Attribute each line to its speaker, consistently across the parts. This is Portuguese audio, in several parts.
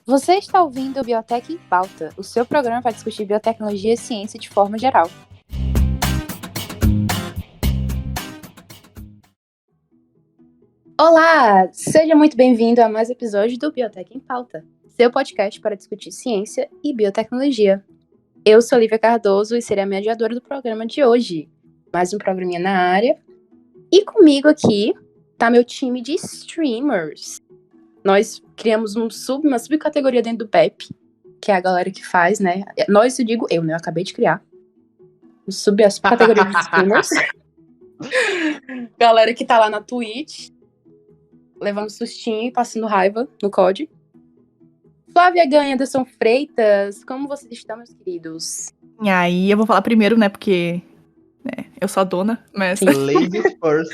Speaker 1: Você está ouvindo o Biotech em Pauta, o seu programa para discutir biotecnologia e ciência de forma geral. Olá! Seja muito bem-vindo a mais um episódio do Biotech em Pauta, seu podcast para discutir ciência e biotecnologia. Eu sou Lívia Cardoso e serei a mediadora do programa de hoje. Mais um programinha na área. E comigo aqui tá meu time de streamers. Nós criamos uma subcategoria dentro do PEP, que é a galera que faz, né? Nós, eu digo eu, né? Eu acabei de criar. A subcategoria de streamers. Galera que tá lá na Twitch, levando sustinho e passando raiva no COD. Flávia Ganha, Anderson Freitas, como vocês estão, meus queridos?
Speaker 2: E aí, eu vou falar primeiro, né? Porque eu sou a dona, mas...
Speaker 3: Ladies first.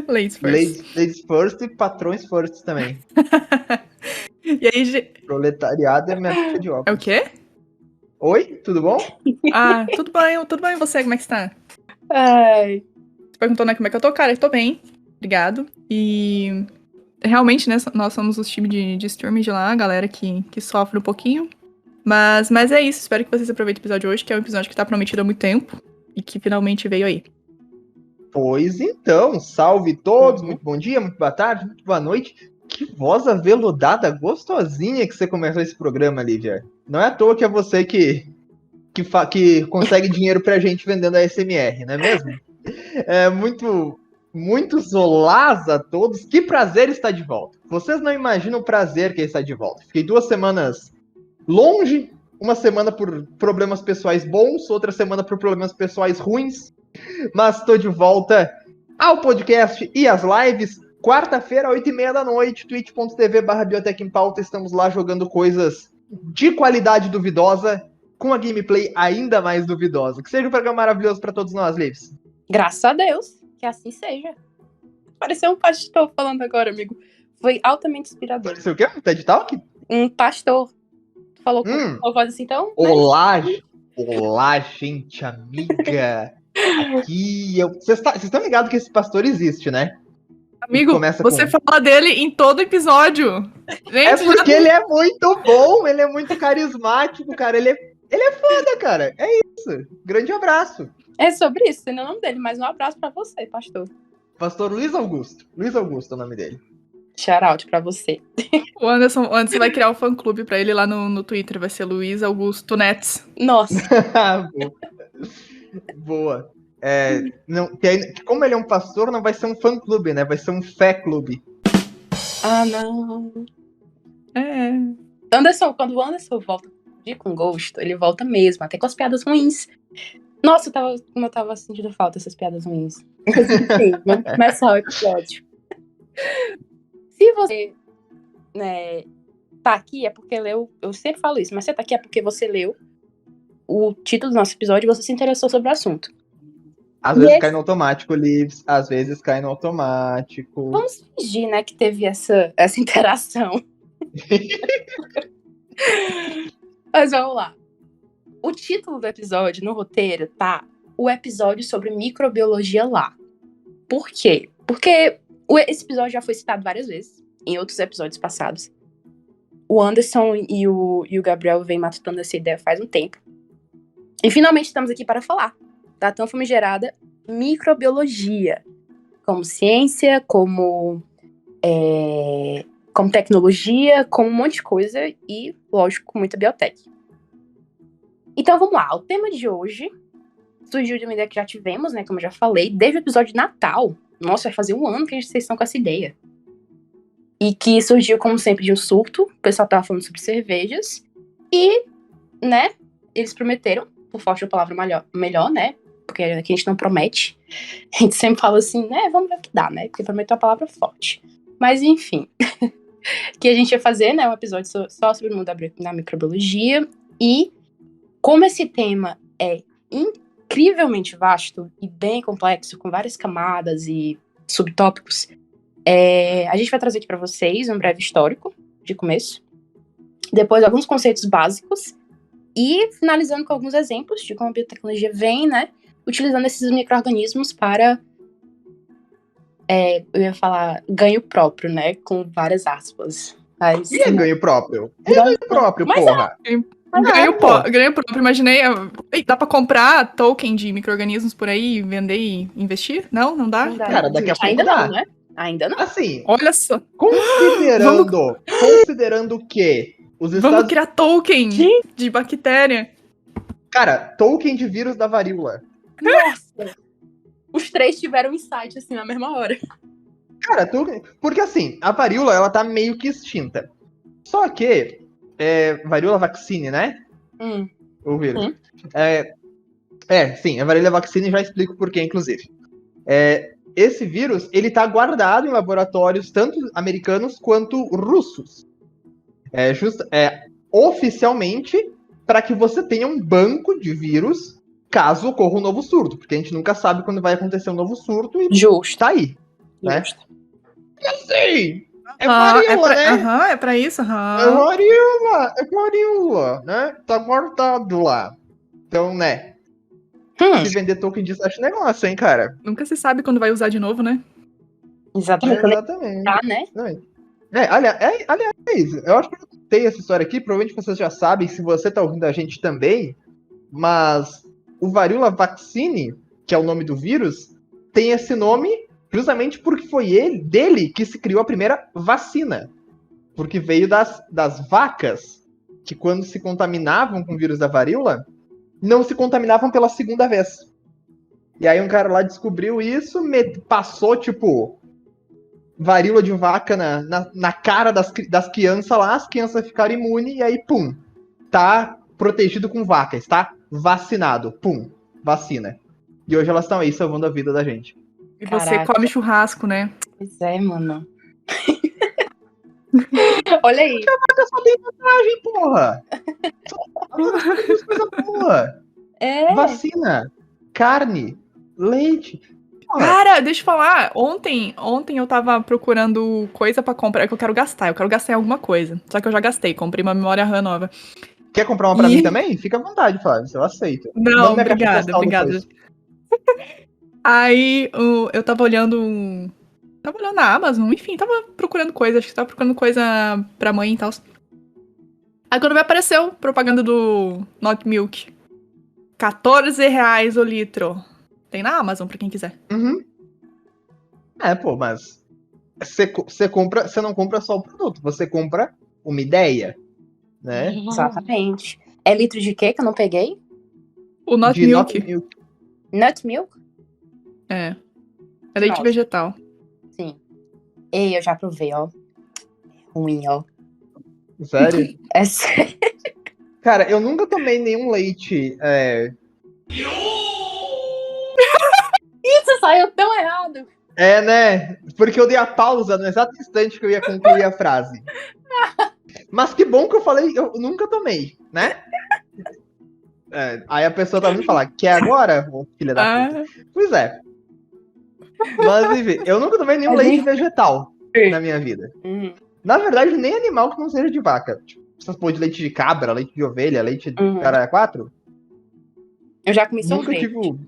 Speaker 2: Ladies first.
Speaker 3: Ladies first e patrões first também.
Speaker 2: E aí,
Speaker 3: Proletariado é minha ficha de
Speaker 2: é o
Speaker 3: óculos.
Speaker 2: quê?
Speaker 3: Oi, tudo bom?
Speaker 2: Ah, tudo bem, e você, como é que está?
Speaker 1: Ai.
Speaker 2: Você perguntou, né, como é que eu tô? Cara, eu tô bem, obrigado. E realmente, né, nós somos os times de streaming de lá, a galera que sofre um pouquinho. Mas é isso, espero que vocês aproveitem o episódio de hoje, que é um episódio que tá prometido há muito tempo e que finalmente veio aí.
Speaker 3: Pois então, salve todos, muito bom dia, muito boa tarde, muito boa noite. Que voz aveludada gostosinha que você começou esse programa, Lívia. Não é à toa que é você que consegue dinheiro pra gente vendendo a SMR, não é mesmo? É muito olás a todos. Que prazer estar de volta. Vocês não imaginam o prazer que é estar de volta. Fiquei 2 semanas longe, uma semana por problemas pessoais bons, outra semana por problemas pessoais ruins. Mas estou de volta ao podcast e às lives. Quarta-feira, 8h30 da noite, twitch.tv/Biotech em Pauta. Estamos lá jogando coisas de qualidade duvidosa, com a gameplay ainda mais duvidosa. Que seja um programa maravilhoso para todos nós, Lives.
Speaker 1: Graças a Deus, que assim seja. Pareceu um pastor falando agora, amigo. Foi altamente inspirador.
Speaker 3: Pareceu o quê? Um TED Talk?
Speaker 1: Um pastor. Falou com uma voz assim, então...
Speaker 3: Olá, gente amiga. Aqui, vocês estão ligados que esse pastor existe, né?
Speaker 2: Amigo, você fala dele em todo episódio. Gente,
Speaker 3: porque ele é muito bom, ele é muito carismático, cara. Ele é foda, cara. É isso. Grande abraço.
Speaker 1: É sobre isso, não é o nome dele, mas um abraço pra você, pastor.
Speaker 3: Pastor Luiz Augusto. Luiz Augusto é o nome dele.
Speaker 1: Shout out pra você.
Speaker 2: O Anderson vai criar um fã-clube pra ele lá no Twitter. Vai ser Luiz Augusto Nets.
Speaker 1: Nossa.
Speaker 3: Boa. Como ele é um pastor, não vai ser um fã-clube, né? Vai ser um fé-clube.
Speaker 1: Ah, não.
Speaker 2: Anderson,
Speaker 1: quando o Anderson volta com gosto, ele volta mesmo, até com as piadas ruins. Nossa, eu tava sentindo falta dessas piadas ruins. Mas enfim, vamos começar o episódio. Se você, né, tá aqui é porque leu, eu sempre falo isso, mas você tá aqui é porque você leu o título do nosso episódio e você se interessou sobre o assunto.
Speaker 3: Às vezes cai no automático, Livs. Às vezes cai no automático.
Speaker 1: Vamos fingir, né, que teve essa interação. Mas vamos lá. O título do episódio, no roteiro, tá o episódio sobre microbiologia lá. Por quê? Porque esse episódio já foi citado várias vezes, em outros episódios passados. O Anderson e o Gabriel vêm matutando essa ideia faz um tempo. E finalmente estamos aqui para falar da tão famigerada microbiologia. Como ciência, como tecnologia, como um monte de coisa e, lógico, muita biotech. Então vamos lá, o tema de hoje surgiu de uma ideia que já tivemos, né, como eu já falei, desde o episódio de Natal. Nossa, vai fazer 1 ano que vocês estão com essa ideia. E que surgiu, como sempre, de um surto. O pessoal tava falando sobre cervejas. E, né, eles prometeram, por forte da palavra melhor, né, porque aqui a gente não promete. A gente sempre fala assim, né, vamos ver o que dá, né, porque prometeu a palavra forte. Mas, enfim, que a gente ia fazer, né, um episódio só sobre o mundo da microbiologia. E como esse tema é incrivelmente vasto e bem complexo, com várias camadas e subtópicos, a gente vai trazer aqui para vocês um breve histórico de começo, depois alguns conceitos básicos e finalizando com alguns exemplos de como a biotecnologia vem, né, utilizando esses micro-organismos para, eu ia falar ganho próprio, né, com várias aspas. Mas,
Speaker 3: E é ganho próprio. É ganho próprio,
Speaker 1: Mas
Speaker 3: porra.
Speaker 2: Ganho próprio. Imaginei. Ei, dá pra comprar token de micro-organismos por aí, vender e investir? Não? Não dá?
Speaker 1: Não dá,
Speaker 3: Cara,
Speaker 1: não.
Speaker 3: daqui a pouco
Speaker 1: Ainda
Speaker 3: dá.
Speaker 1: não, né? Ainda não.
Speaker 3: Assim,
Speaker 2: Olha só.
Speaker 3: considerando que os
Speaker 2: Vamos
Speaker 3: Estados...
Speaker 2: criar token
Speaker 1: Gente.
Speaker 2: de bactéria.
Speaker 3: Cara, token de vírus da varíola.
Speaker 1: Nossa! Os três tiveram um insight, assim, na mesma hora.
Speaker 3: Cara, porque assim, a varíola, ela tá meio que extinta. Só que, varíola vaccine, né? O vírus.
Speaker 1: Sim.
Speaker 3: Sim, a varíola vaccine, já explico por quê, inclusive. Esse vírus, ele tá guardado em laboratórios tanto americanos quanto russos. Oficialmente, para que você tenha um banco de vírus caso ocorra um novo surto, porque a gente nunca sabe quando vai acontecer um novo surto e
Speaker 1: Justo.
Speaker 3: tá aí, né?
Speaker 1: Justo.
Speaker 3: E assim, varíola, né?
Speaker 2: É pra isso?
Speaker 3: É varíola, né? Tá guardado lá. Então, né? Se vender token disso, acho negócio, hein, cara?
Speaker 2: Nunca se sabe quando vai usar de novo, né?
Speaker 1: Exatamente. Quando
Speaker 3: Exatamente.
Speaker 1: tá, né?
Speaker 3: Aliás, eu acho que eu contei essa história aqui, provavelmente vocês já sabem, se você tá ouvindo a gente também, mas o varíola vaccine, que é o nome do vírus, tem esse nome justamente porque foi dele que se criou a primeira vacina. Porque veio das vacas, que quando se contaminavam com o vírus da varíola, não se contaminavam pela segunda vez. E aí um cara lá descobriu isso, passou, tipo, varíola de vaca na cara das crianças lá, as crianças ficaram imunes, e aí, pum, tá protegido com vaca, está vacinado, pum, vacina. E hoje elas estão aí salvando a vida da gente.
Speaker 2: E você
Speaker 1: Caraca.
Speaker 2: come churrasco, né?
Speaker 1: Pois é, mano. Olha aí.
Speaker 3: Vaca só tem vantagem, porra! Coisa boa! Vacina, carne, leite. Porra.
Speaker 2: Cara, deixa eu falar. Ontem eu tava procurando coisa pra comprar, que eu quero gastar. Eu quero gastar em alguma coisa. Só que eu já gastei, comprei uma memória RAM nova.
Speaker 3: Quer comprar uma pra mim também? Fica à vontade, Flávio. Eu aceito.
Speaker 2: Não, obrigada. Aí eu tava olhando. Tava olhando na Amazon, enfim, tava procurando coisa. Acho que tava procurando coisa pra mãe e tal. Aí quando me apareceu propaganda do Not Milk. R$14 o litro. Tem na Amazon pra quem quiser.
Speaker 3: Uhum. Mas você não compra só o produto, você compra uma ideia, né?
Speaker 1: Exatamente. É litro de quê que eu não peguei?
Speaker 2: O Not Milk.
Speaker 1: Nut Milk?
Speaker 2: É leite
Speaker 1: Nossa.
Speaker 2: vegetal.
Speaker 1: Sim. Ei, eu já provei, ó. Ruim, ó.
Speaker 3: Sério?
Speaker 1: É sério.
Speaker 3: Cara, eu nunca tomei nenhum leite.
Speaker 1: Isso saiu tão errado.
Speaker 3: Né? Porque eu dei a pausa no exato instante que eu ia concluir a frase. Mas que bom que eu falei, eu nunca tomei, né? Aí a pessoa tá vindo falar, quer agora, filha da puta? Pois é. Mas enfim, eu nunca tomei nenhum leite vegetal na minha vida. Na verdade, nem animal que não seja de vaca. Tipo, essas porra de leite de cabra, leite de ovelha, leite de caralho 4.
Speaker 1: Eu já comi
Speaker 3: Nunca
Speaker 1: sorvete.
Speaker 3: tive.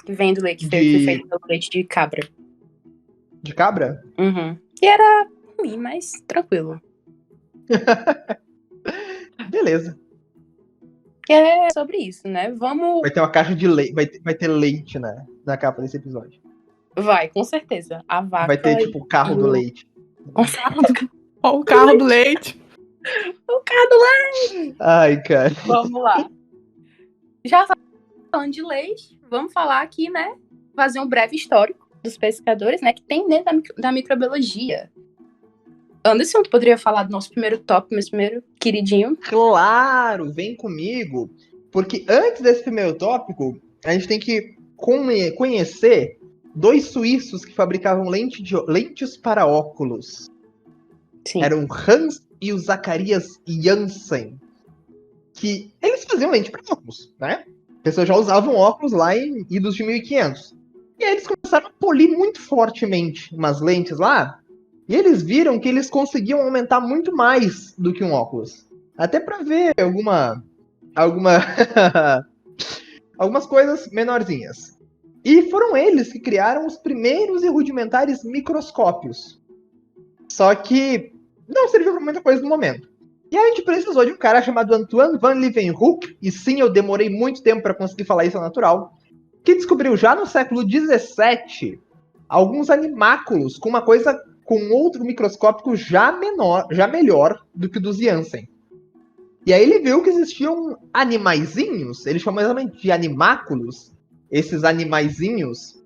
Speaker 1: Que vem do leite, foi feito pelo leite de cabra.
Speaker 3: De cabra?
Speaker 1: E era ruim, mas tranquilo.
Speaker 3: Beleza.
Speaker 1: É sobre isso, né? Vamos.
Speaker 3: Vai ter uma caixa de leite. Vai ter leite na capa desse episódio.
Speaker 1: Vai, com certeza. A vaca.
Speaker 3: Vai ter, tipo, o carro do leite.
Speaker 2: Ó, o carro do leite.
Speaker 1: O carro do leite!
Speaker 3: Ai, cara.
Speaker 1: Vamos lá. Já falando de leite, vamos falar aqui, né? Fazer um breve histórico dos pescadores, né? Que tem dentro da microbiologia. Anderson, tu poderia falar do nosso primeiro tópico, meu primeiro queridinho?
Speaker 3: Claro, vem comigo. Porque antes desse primeiro tópico, a gente tem que conhecer 2 suíços que fabricavam lentes para óculos.
Speaker 1: Sim.
Speaker 3: Eram Hans e o Zacharias Janssen. Que eles faziam lente para óculos, né? As pessoas já usavam óculos lá em idos de 1500. E aí eles começaram a polir muito fortemente umas lentes lá. E eles viram que eles conseguiam aumentar muito mais do que um óculos. Até para ver algumas coisas menorzinhas. E foram eles que criaram os primeiros e rudimentares microscópios. Só que não serviu pra muita coisa no momento. E a gente precisou de um cara chamado Antoine van Leeuwenhoek, e sim, eu demorei muito tempo para conseguir falar isso ao natural, que descobriu já no século XVII alguns animáculos com uma coisa, com outro microscópico já melhor do que o dos Janssen. E aí ele viu que existiam animaizinhos, ele chamou exatamente de animáculos, esses animaizinhos.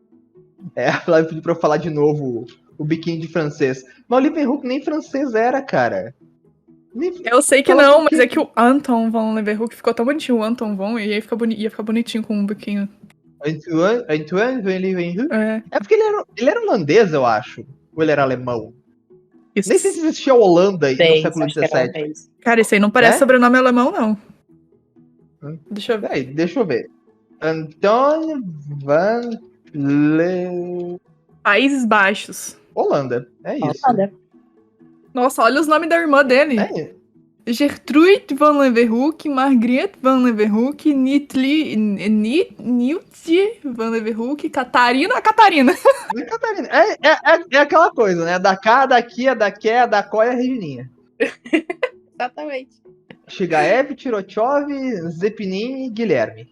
Speaker 3: A Flávia pediu pra eu falar de novo o biquinho de francês. Mas o Leeuwenhoek nem francês era, cara.
Speaker 2: Eu sei que não, mas é que o Anton von Leeuwenhoek ficou tão bonitinho, o Anton von, e aí ia ficar bonitinho com um biquinho.
Speaker 3: Antoine van Leeuwenhoek?
Speaker 2: É.
Speaker 3: É porque ele era holandês, eu acho. Ou ele era alemão?
Speaker 2: Isso.
Speaker 3: Nem sei se existia a Holanda aí no século XVII.
Speaker 2: Cara, isso aí não parece sobrenome alemão, não.
Speaker 3: Deixa eu ver. Antônio van Le...
Speaker 2: Países Baixos.
Speaker 3: Holanda, é isso.
Speaker 1: Holanda.
Speaker 2: Nossa, olha os nomes da irmã dele. Gertrude van Leeuwenhoek, Margriet van Leeuwenhoek, Niltje van Leeuwenhoek, Catarina.
Speaker 3: É aquela coisa, né? Da cá, daqui, a daqui, a da có e a Regininha.
Speaker 1: Exatamente.
Speaker 3: Shigaev, Tirochov, Zepinin e Guilherme.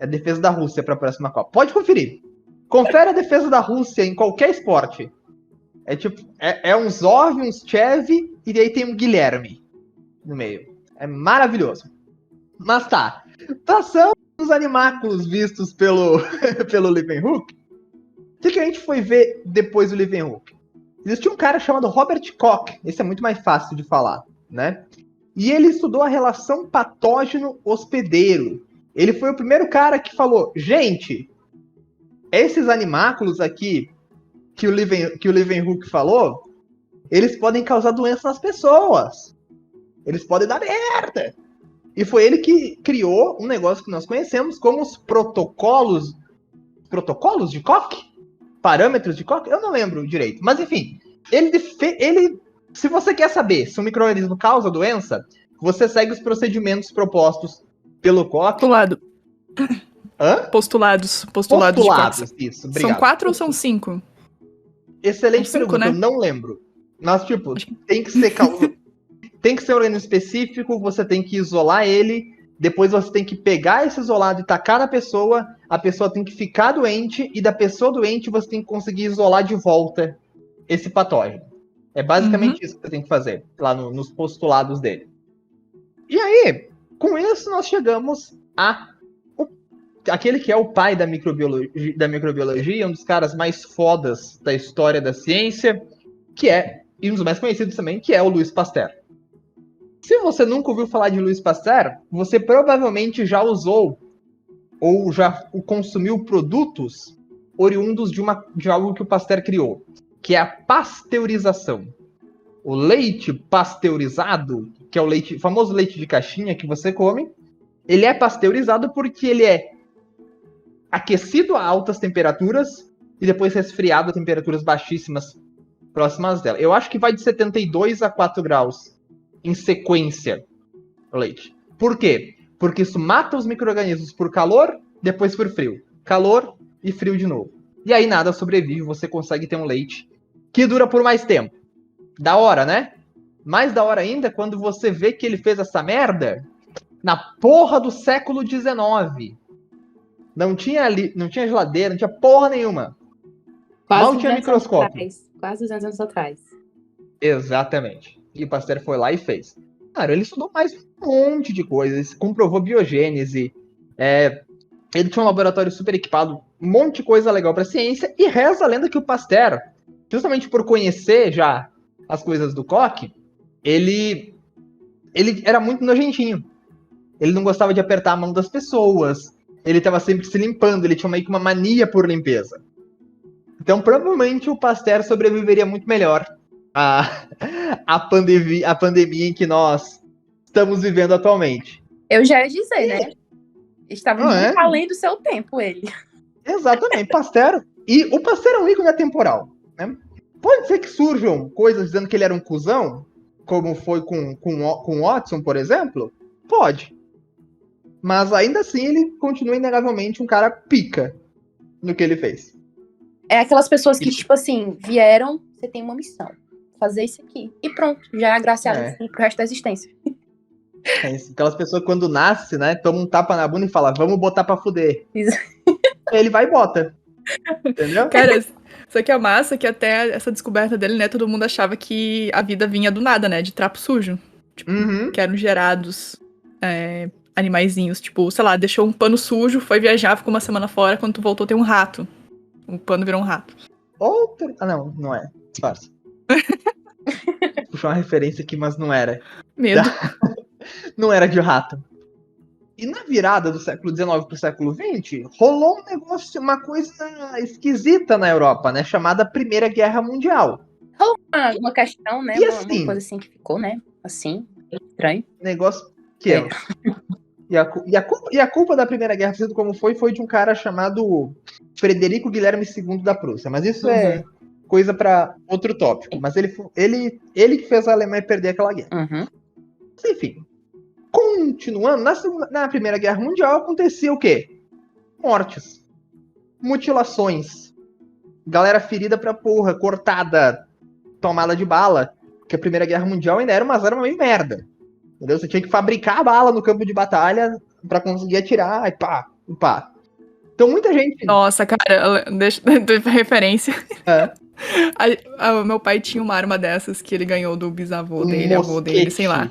Speaker 3: É a defesa da Rússia para a próxima Copa. Pode conferir. Confere a defesa da Rússia em qualquer esporte. É tipo, é uns Zov, uns Chev, e aí tem um Guilherme no meio. É maravilhoso. Mas tá. Passamos os animáculos vistos pelo Leeuwenhoek. O que a gente foi ver depois do Leeuwenhoek? Existia um cara chamado Robert Koch. Esse é muito mais fácil de falar, né? E ele estudou a relação patógeno-hospedeiro. Ele foi o primeiro cara que falou, gente, esses animáculos aqui que o Leeuwenhoek falou, eles podem causar doença nas pessoas. Eles podem dar merda. E foi ele que criou um negócio que nós conhecemos como os protocolos de Koch? Parâmetros de Koch? Eu não lembro direito. Mas enfim, ele se você quer saber se um micro-organismo causa doença, você segue os procedimentos propostos pelo Koch.
Speaker 2: Postulado.
Speaker 3: Hã?
Speaker 2: Postulados de Koch.
Speaker 3: Isso, obrigado.
Speaker 2: São 4 ou são 5?
Speaker 3: Excelente
Speaker 2: São 5,
Speaker 3: pergunta,
Speaker 2: né?
Speaker 3: eu não lembro. Mas, tipo, tem que ser um organismo específico, você tem que isolar ele, depois você tem que pegar esse isolado e tacar na pessoa, a pessoa tem que ficar doente, e da pessoa doente você tem que conseguir isolar de volta esse patógeno. É basicamente isso que você tem que fazer, lá nos postulados dele. E aí, com isso nós chegamos aquele que é o pai da microbiologia, um dos caras mais fodas da história da ciência, e um dos mais conhecidos também, que é o Louis Pasteur. Se você nunca ouviu falar de Louis Pasteur, você provavelmente já usou ou já consumiu produtos oriundos de algo que o Pasteur criou, que é a pasteurização. O leite pasteurizado, que é o famoso leite de caixinha que você come, ele é pasteurizado porque ele é aquecido a altas temperaturas e depois resfriado a temperaturas baixíssimas próximas dela. Eu acho que vai de 72 a 4 graus em sequência o leite. Por quê? Porque isso mata os micro-organismos por calor, depois por frio. Calor e frio de novo. E aí nada sobrevive, você consegue ter um leite que dura por mais tempo. Da hora, né? Mais da hora ainda quando você vê que ele fez essa merda na porra do século XIX. Não tinha geladeira, não tinha porra nenhuma. Mal tinha microscópio.
Speaker 1: Quase 200 anos atrás.
Speaker 3: Exatamente. E o Pasteur foi lá e fez. Cara, ele estudou mais um monte de coisas, comprovou biogênese, ele tinha um laboratório super equipado, um monte de coisa legal pra ciência, e reza a lenda que o Pasteur, justamente por conhecer já as coisas do Koch, ele era muito nojentinho. Ele não gostava de apertar a mão das pessoas, ele estava sempre se limpando, ele tinha meio que uma mania por limpeza. Então, provavelmente, o Pasteur sobreviveria muito melhor à pandemia em que nós estamos vivendo atualmente.
Speaker 1: Eu já ia dizer, né? Estava muito além do seu tempo, ele.
Speaker 3: Exatamente, Pasteur. E o Pasteur é um ícone atemporal, né? Pode ser que surjam coisas dizendo que ele era um cuzão, como foi com o Watson, por exemplo? Pode. Mas ainda assim, ele continua inegavelmente um cara pica no que ele fez.
Speaker 1: É aquelas pessoas que, tipo assim, vieram, você tem uma missão. fazer isso aqui. E pronto, já é agraciado assim, pro resto da existência.
Speaker 3: É isso. Aquelas pessoas quando nasce, né, toma um tapa na bunda e fala, vamos botar pra fuder.
Speaker 1: Isso.
Speaker 3: Aí ele vai e bota. Entendeu?
Speaker 2: Cara, isso aqui é massa, que até essa descoberta dele, né, todo mundo achava que a vida vinha do nada, né, de trapo sujo. Tipo, que eram gerados animaizinhos. Tipo, sei lá, deixou um pano sujo, foi viajar, ficou uma semana fora, quando tu voltou tem um rato. O pano virou um rato.
Speaker 3: Outra... Ah, não é. Disfarça. Puxou uma referência aqui, mas não era.
Speaker 2: Medo.
Speaker 3: Não era de rato. E na virada do século XIX pro século XX, rolou um negócio, uma coisa esquisita na Europa, né? Chamada Primeira Guerra Mundial.
Speaker 1: Rolou uma questão, né?
Speaker 3: E
Speaker 1: Uma
Speaker 3: assim,
Speaker 1: coisa assim que ficou, né? Assim, estranho.
Speaker 3: negócio que é. E a culpa da Primeira Guerra, sendo como foi de um cara chamado Frederico Guilherme II da Prússia. Mas isso é coisa para outro tópico. Mas ele que fez a Alemanha perder aquela guerra.
Speaker 1: Uhum.
Speaker 3: Mas, enfim, continuando, na Primeira Guerra Mundial acontecia o quê? Mortes, mutilações, galera ferida pra porra, cortada, tomada de bala. Porque a Primeira Guerra Mundial ainda era umas armas meio merda. Entendeu? Você tinha que fabricar a bala no campo de batalha pra conseguir atirar, e pá. Então muita gente...
Speaker 2: Nossa, cara, deixa referência. Meu pai tinha uma arma dessas que ele ganhou do bisavô dele, avô dele, sei lá.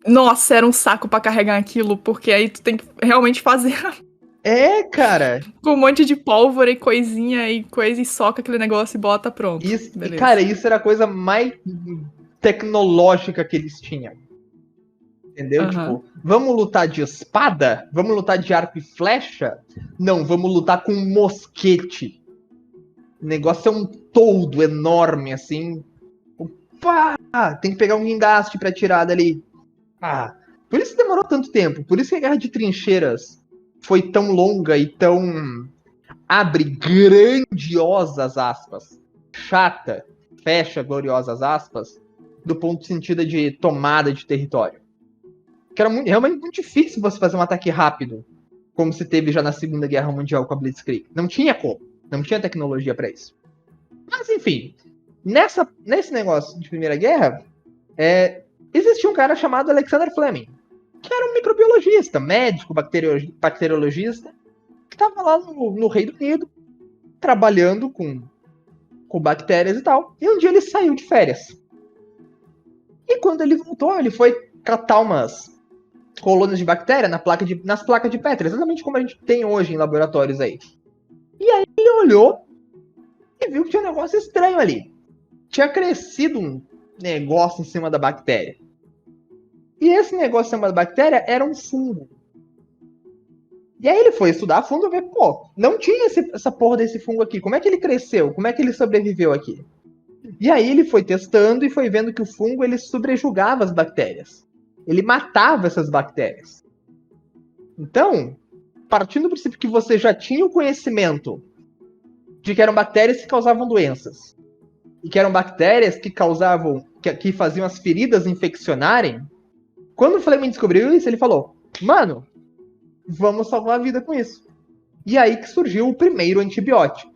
Speaker 2: Nossa, era um saco pra carregar aquilo, porque aí tu tem que realmente fazer.
Speaker 3: Cara.
Speaker 2: Com um monte de pólvora e coisinha e coisa, e soca aquele negócio e bota, pronto.
Speaker 3: Cara, isso era a coisa mais tecnológica que eles tinham. Entendeu? Tipo, vamos lutar de espada? Vamos lutar de arco e flecha? Não, vamos lutar com um mosquete. O negócio é um toldo enorme, assim. Pá! Tem que pegar um guindaste pra tirar dali. Por isso demorou tanto tempo. Por isso que a Guerra de Trincheiras foi tão longa e tão... abre grandiosas aspas. Chata, fecha gloriosas aspas. Do ponto de sentido de tomada de território. Que era realmente muito difícil você fazer um ataque rápido, como se teve já na Segunda Guerra Mundial com a Blitzkrieg. Não tinha como. Não tinha tecnologia para isso. Mas, enfim, nesse negócio de Primeira Guerra, existia um cara chamado Alexander Fleming, que era um microbiologista, médico, bacteriologista, que estava lá no Reino Unido, trabalhando com bactérias e tal. E um dia ele saiu de férias. E quando ele voltou, ele foi catar umas colônias de bactéria nas placas de Petri, exatamente como a gente tem hoje em laboratórios aí. E aí ele olhou e viu que tinha um negócio estranho ali. Tinha crescido um negócio em cima da bactéria. E esse negócio em cima da bactéria era um fungo. E aí ele foi estudar a fundo e ver, não tinha essa porra desse fungo aqui. Como é que ele cresceu? Como é que ele sobreviveu aqui? E aí ele foi testando e foi vendo que o fungo ele sobrejugava as bactérias. Ele matava essas bactérias. Então, partindo do princípio que você já tinha o conhecimento de que eram bactérias que causavam doenças, e que eram bactérias que causavam, que faziam as feridas infeccionarem, quando o Fleming descobriu isso, ele falou, mano, vamos salvar a vida com isso. E aí que surgiu o primeiro antibiótico.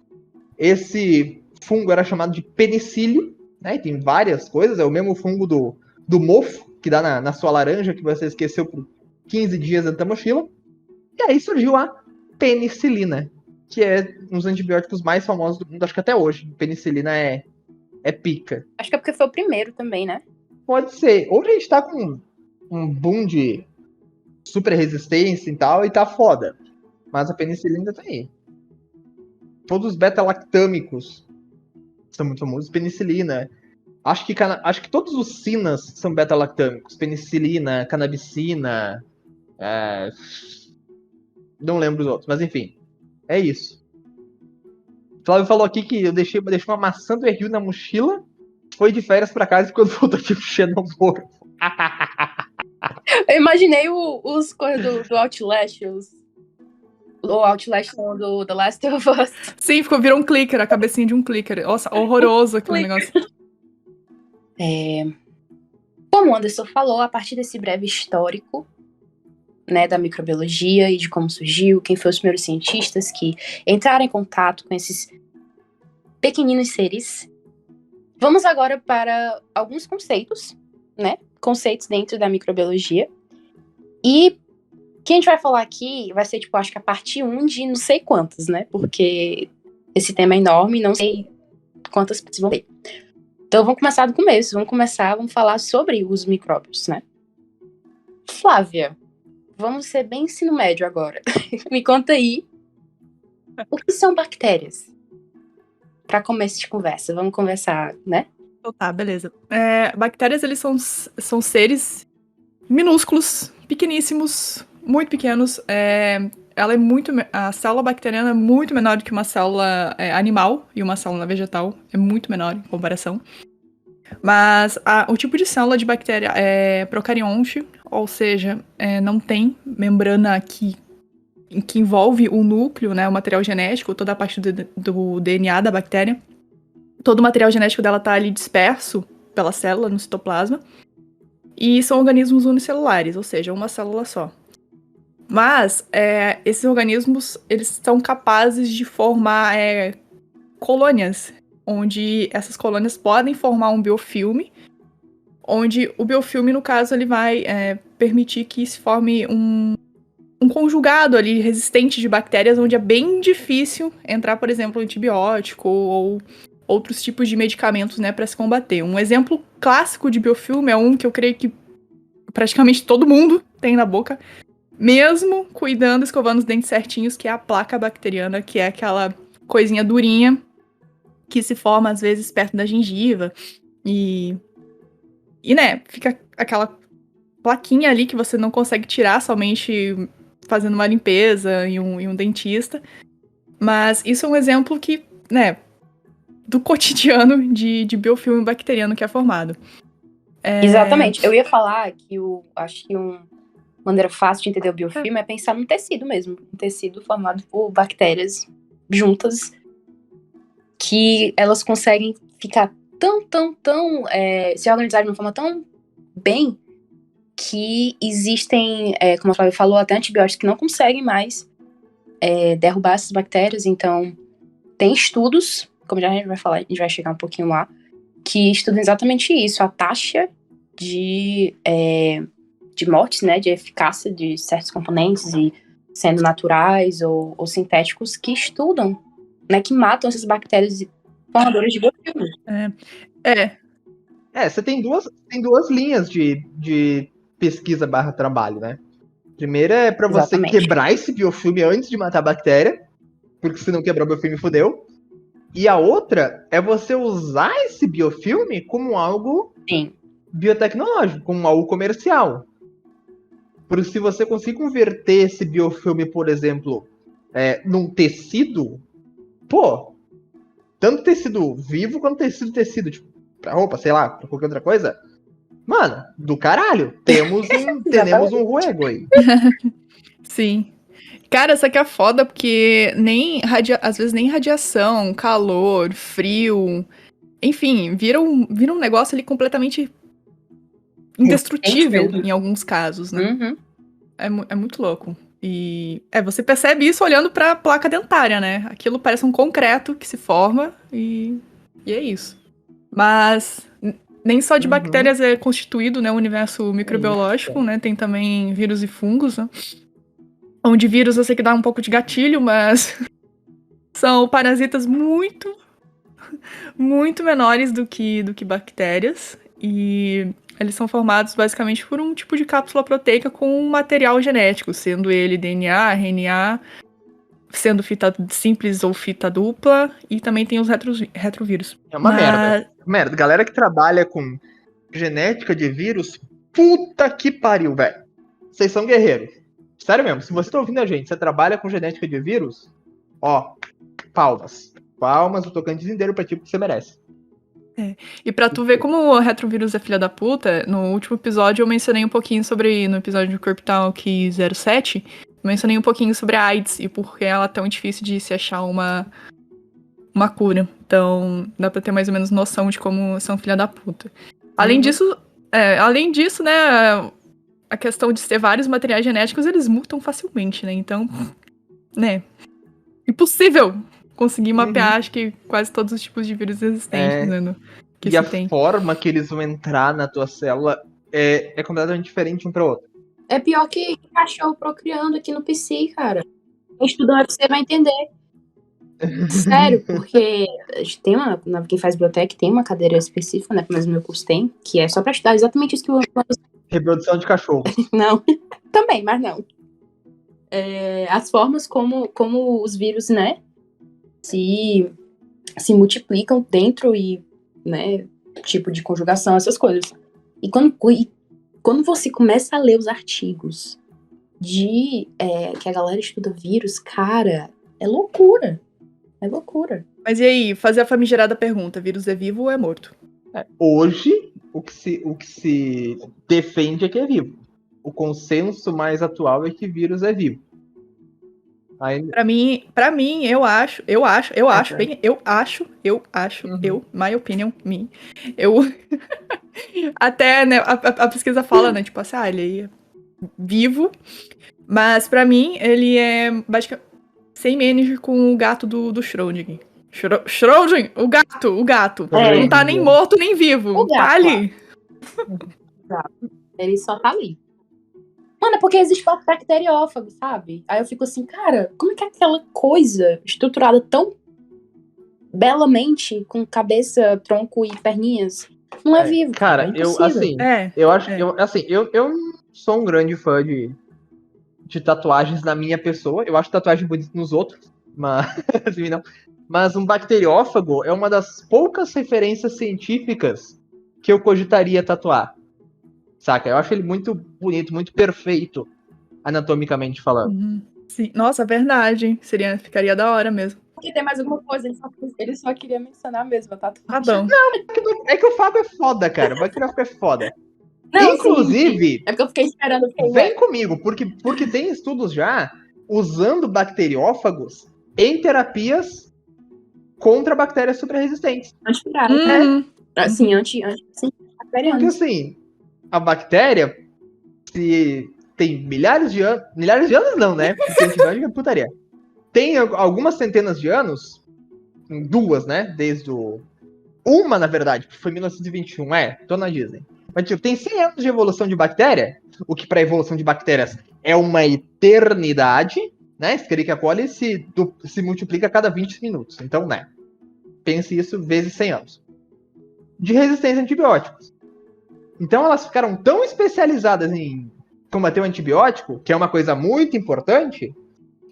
Speaker 3: Esse fungo era chamado de penicílio, né? E tem várias coisas, é o mesmo fungo do mofo, que dá na sua laranja, que você esqueceu por 15 dias dentro da mochila. E aí surgiu a penicilina, que é um dos antibióticos mais famosos do mundo, acho que até hoje. Penicilina é pica.
Speaker 1: Acho que é porque foi o primeiro também, né?
Speaker 3: Pode ser. Hoje a gente tá com um boom de super resistência e tal, e tá foda. Mas a penicilina tá aí. Todos os beta-lactâmicos são muito famosos. Penicilina. Acho que todos os cinas são beta-lactâmicos. Penicilina, canabicina. Não lembro os outros, mas enfim. É isso. O Flávio falou aqui que eu deixei uma maçã do Rio na mochila, foi de férias pra casa e quando voltou tinha um xenomorfo.
Speaker 1: Eu imaginei os coisas do Outlast, o Outlast do The Last of Us.
Speaker 2: Sim, virou um clicker, a cabecinha de um clicker. Nossa, horroroso aquele negócio.
Speaker 1: Como o Anderson falou, a partir desse breve histórico, né, da microbiologia e de como surgiu, quem foram os primeiros cientistas que entraram em contato com esses pequeninos seres, Vamos agora para alguns conceitos, né? Conceitos dentro da microbiologia. E o que a gente vai falar aqui vai ser, tipo, acho que a parte 1 de não sei quantas, né? Porque esse tema é enorme e não sei quantas partes vão ter. Então vamos começar do começo. Vamos falar sobre os micróbios, né? Flávia, vamos ser bem ensino médio agora. Me conta aí, o que são bactérias? Para começo de conversa, vamos conversar, né?
Speaker 2: Então tá, beleza. Bactérias, eles são seres minúsculos, pequeníssimos, muito pequenos. A célula bacteriana é muito menor do que uma célula animal e uma célula vegetal. É muito menor em comparação. Mas o tipo de célula de bactéria é procarionte, ou seja, não tem membrana que envolve o núcleo, né, o material genético, toda a parte do DNA da bactéria. Todo o material genético dela está ali disperso pela célula, no citoplasma. E são organismos unicelulares, ou seja, uma célula só. Mas esses organismos, eles são capazes de formar colônias, onde essas colônias podem formar um biofilme, onde o biofilme, no caso, ele vai permitir que se forme um conjugado ali resistente de bactérias, onde é bem difícil entrar, por exemplo, antibiótico ou outros tipos de medicamentos, né, para se combater. Um exemplo clássico de biofilme é um que eu creio que praticamente todo mundo tem na boca, mesmo cuidando, escovando os dentes certinhos, que é a placa bacteriana, que é aquela coisinha durinha que se forma, às vezes, perto da gengiva. E né, fica aquela plaquinha ali que você não consegue tirar somente fazendo uma limpeza em um dentista. Mas isso é um exemplo que, né, do cotidiano de biofilme bacteriano que é formado.
Speaker 1: Exatamente. Eu ia falar que acho que uma maneira fácil de entender o biofilme é pensar num tecido mesmo. Um tecido formado por bactérias juntas que elas conseguem ficar tão se organizar de uma forma tão bem que existem, como a Flávia falou, até antibióticos que não conseguem mais derrubar essas bactérias. Então, tem estudos, como já a gente vai falar, a gente vai chegar um pouquinho lá, que estudam exatamente isso, a taxa de mortes, né, de eficácia de certos componentes, e sendo naturais ou sintéticos, que estudam, né, que matam essas bactérias formadoras de biofilme.
Speaker 3: Você tem duas linhas de pesquisa / trabalho, né? Primeira é pra você
Speaker 1: Exatamente.
Speaker 3: quebrar esse biofilme antes de matar a bactéria, porque se não quebrar o biofilme, fodeu. E a outra é você usar esse biofilme como algo
Speaker 1: Sim.
Speaker 3: biotecnológico, como algo comercial. Porque se você conseguir converter esse biofilme, por exemplo, num tecido, tanto tecido vivo quanto tecido, tipo, pra roupa, sei lá, pra qualquer outra coisa, mano, do caralho. Temos um ruego aí.
Speaker 2: Sim. Cara, isso aqui é foda porque às vezes nem radiação, calor, frio, enfim, vira um negócio ali completamente indestrutível em alguns casos, né?
Speaker 1: Uhum.
Speaker 2: É muito louco. E você percebe isso olhando pra placa dentária, né? Aquilo parece um concreto que se forma e é isso. Mas nem só de bactérias é constituído, né, o universo microbiológico, né? Tem também vírus e fungos, né? Onde vírus eu sei que dá um pouco de gatilho, mas são parasitas muito, muito menores do que bactérias. E eles são formados basicamente por um tipo de cápsula proteica com um material genético, sendo ele DNA, RNA, sendo fita simples ou fita dupla, e também tem os retrovírus.
Speaker 3: É uma merda. Galera que trabalha com genética de vírus, puta que pariu, velho. Vocês são guerreiros. Sério mesmo, se você tá ouvindo a gente, você trabalha com genética de vírus, ó, palmas. Palmas, o Tocantins inteiro pra ti, porque você merece.
Speaker 2: E pra tu ver como o retrovírus é filha da puta, no último episódio eu mencionei um pouquinho sobre, no episódio do Corp Talk 07, eu mencionei um pouquinho sobre a AIDS e por que ela é tão difícil de se achar uma cura. Então, dá pra ter mais ou menos noção de como são filha da puta. Além disso, né, a questão de ter vários materiais genéticos, eles mutam facilmente, né? Então, né, impossível conseguir mapear, acho que quase todos os tipos de vírus existentes, né,
Speaker 3: E a forma que eles vão entrar na tua célula é completamente diferente um para outro.
Speaker 1: É pior que cachorro procriando aqui no PC, cara. Quem estuda no UFC vai entender. Sério, porque tem quem faz biotech tem uma cadeira específica, né? Mas o meu curso tem, que é só pra estudar exatamente isso que o
Speaker 3: Reprodução de cachorros.
Speaker 1: Não, também, mas não. As formas como os vírus, né, se multiplicam dentro e, né, tipo de conjugação, essas coisas. E quando você começa a ler os artigos que a galera estuda vírus, cara, é loucura. É loucura.
Speaker 2: Mas e aí, fazer a famigerada pergunta, vírus é vivo ou é morto?
Speaker 3: Hoje, o que se defende é que é vivo. O consenso mais atual é que vírus é vivo. Aí...
Speaker 2: Pra mim, eu acho, my opinion, até, né, a pesquisa fala, né, tipo assim, ele é vivo, mas pra mim, ele é basicamente same energy com o gato do Schrödinger. Schrödinger, o gato. Não tá nem morto, nem vivo.
Speaker 1: O gato,
Speaker 2: tá ali.
Speaker 1: Ele só tá ali. Mano, é porque existe o bacteriófago, sabe? Aí eu fico assim, cara, como é que aquela coisa estruturada tão belamente, com cabeça, tronco e perninhas, não é vivo?
Speaker 3: Cara, eu sou um grande fã de tatuagens na minha pessoa. Eu acho tatuagem bonita nos outros, mas um bacteriófago é uma das poucas referências científicas que eu cogitaria tatuar. Saca? Eu acho ele muito bonito, muito perfeito, anatomicamente falando.
Speaker 2: Uhum. Sim. Nossa, verdade. Ficaria da hora mesmo.
Speaker 1: Porque tem mais alguma coisa, ele só queria mencionar mesmo a tatuagem.
Speaker 2: Padrão.
Speaker 3: Não, é que o Fago é foda, cara. O bacteriófago é foda.
Speaker 1: Não,
Speaker 3: inclusive,
Speaker 1: sim. É porque eu fiquei esperando.
Speaker 3: Vem comigo, porque tem estudos já usando bacteriófagos em terapias contra bactérias super resistentes.
Speaker 1: Antivirais, Assim, antibacterianos.
Speaker 3: Porque assim, a bactéria, se tem milhares de anos não, né? Porque antibiótico é putaria. Tem algumas centenas de anos, duas, né? Uma, na verdade, que foi 1921, tô na Disney. Mas tipo, tem 100 anos de evolução de bactéria, o que para evolução de bactérias é uma eternidade, né? Escherichia coli se multiplica a cada 20 minutos. Então, né? Pense isso vezes 100 anos. De resistência a antibióticos. Então, elas ficaram tão especializadas em combater o antibiótico, que é uma coisa muito importante,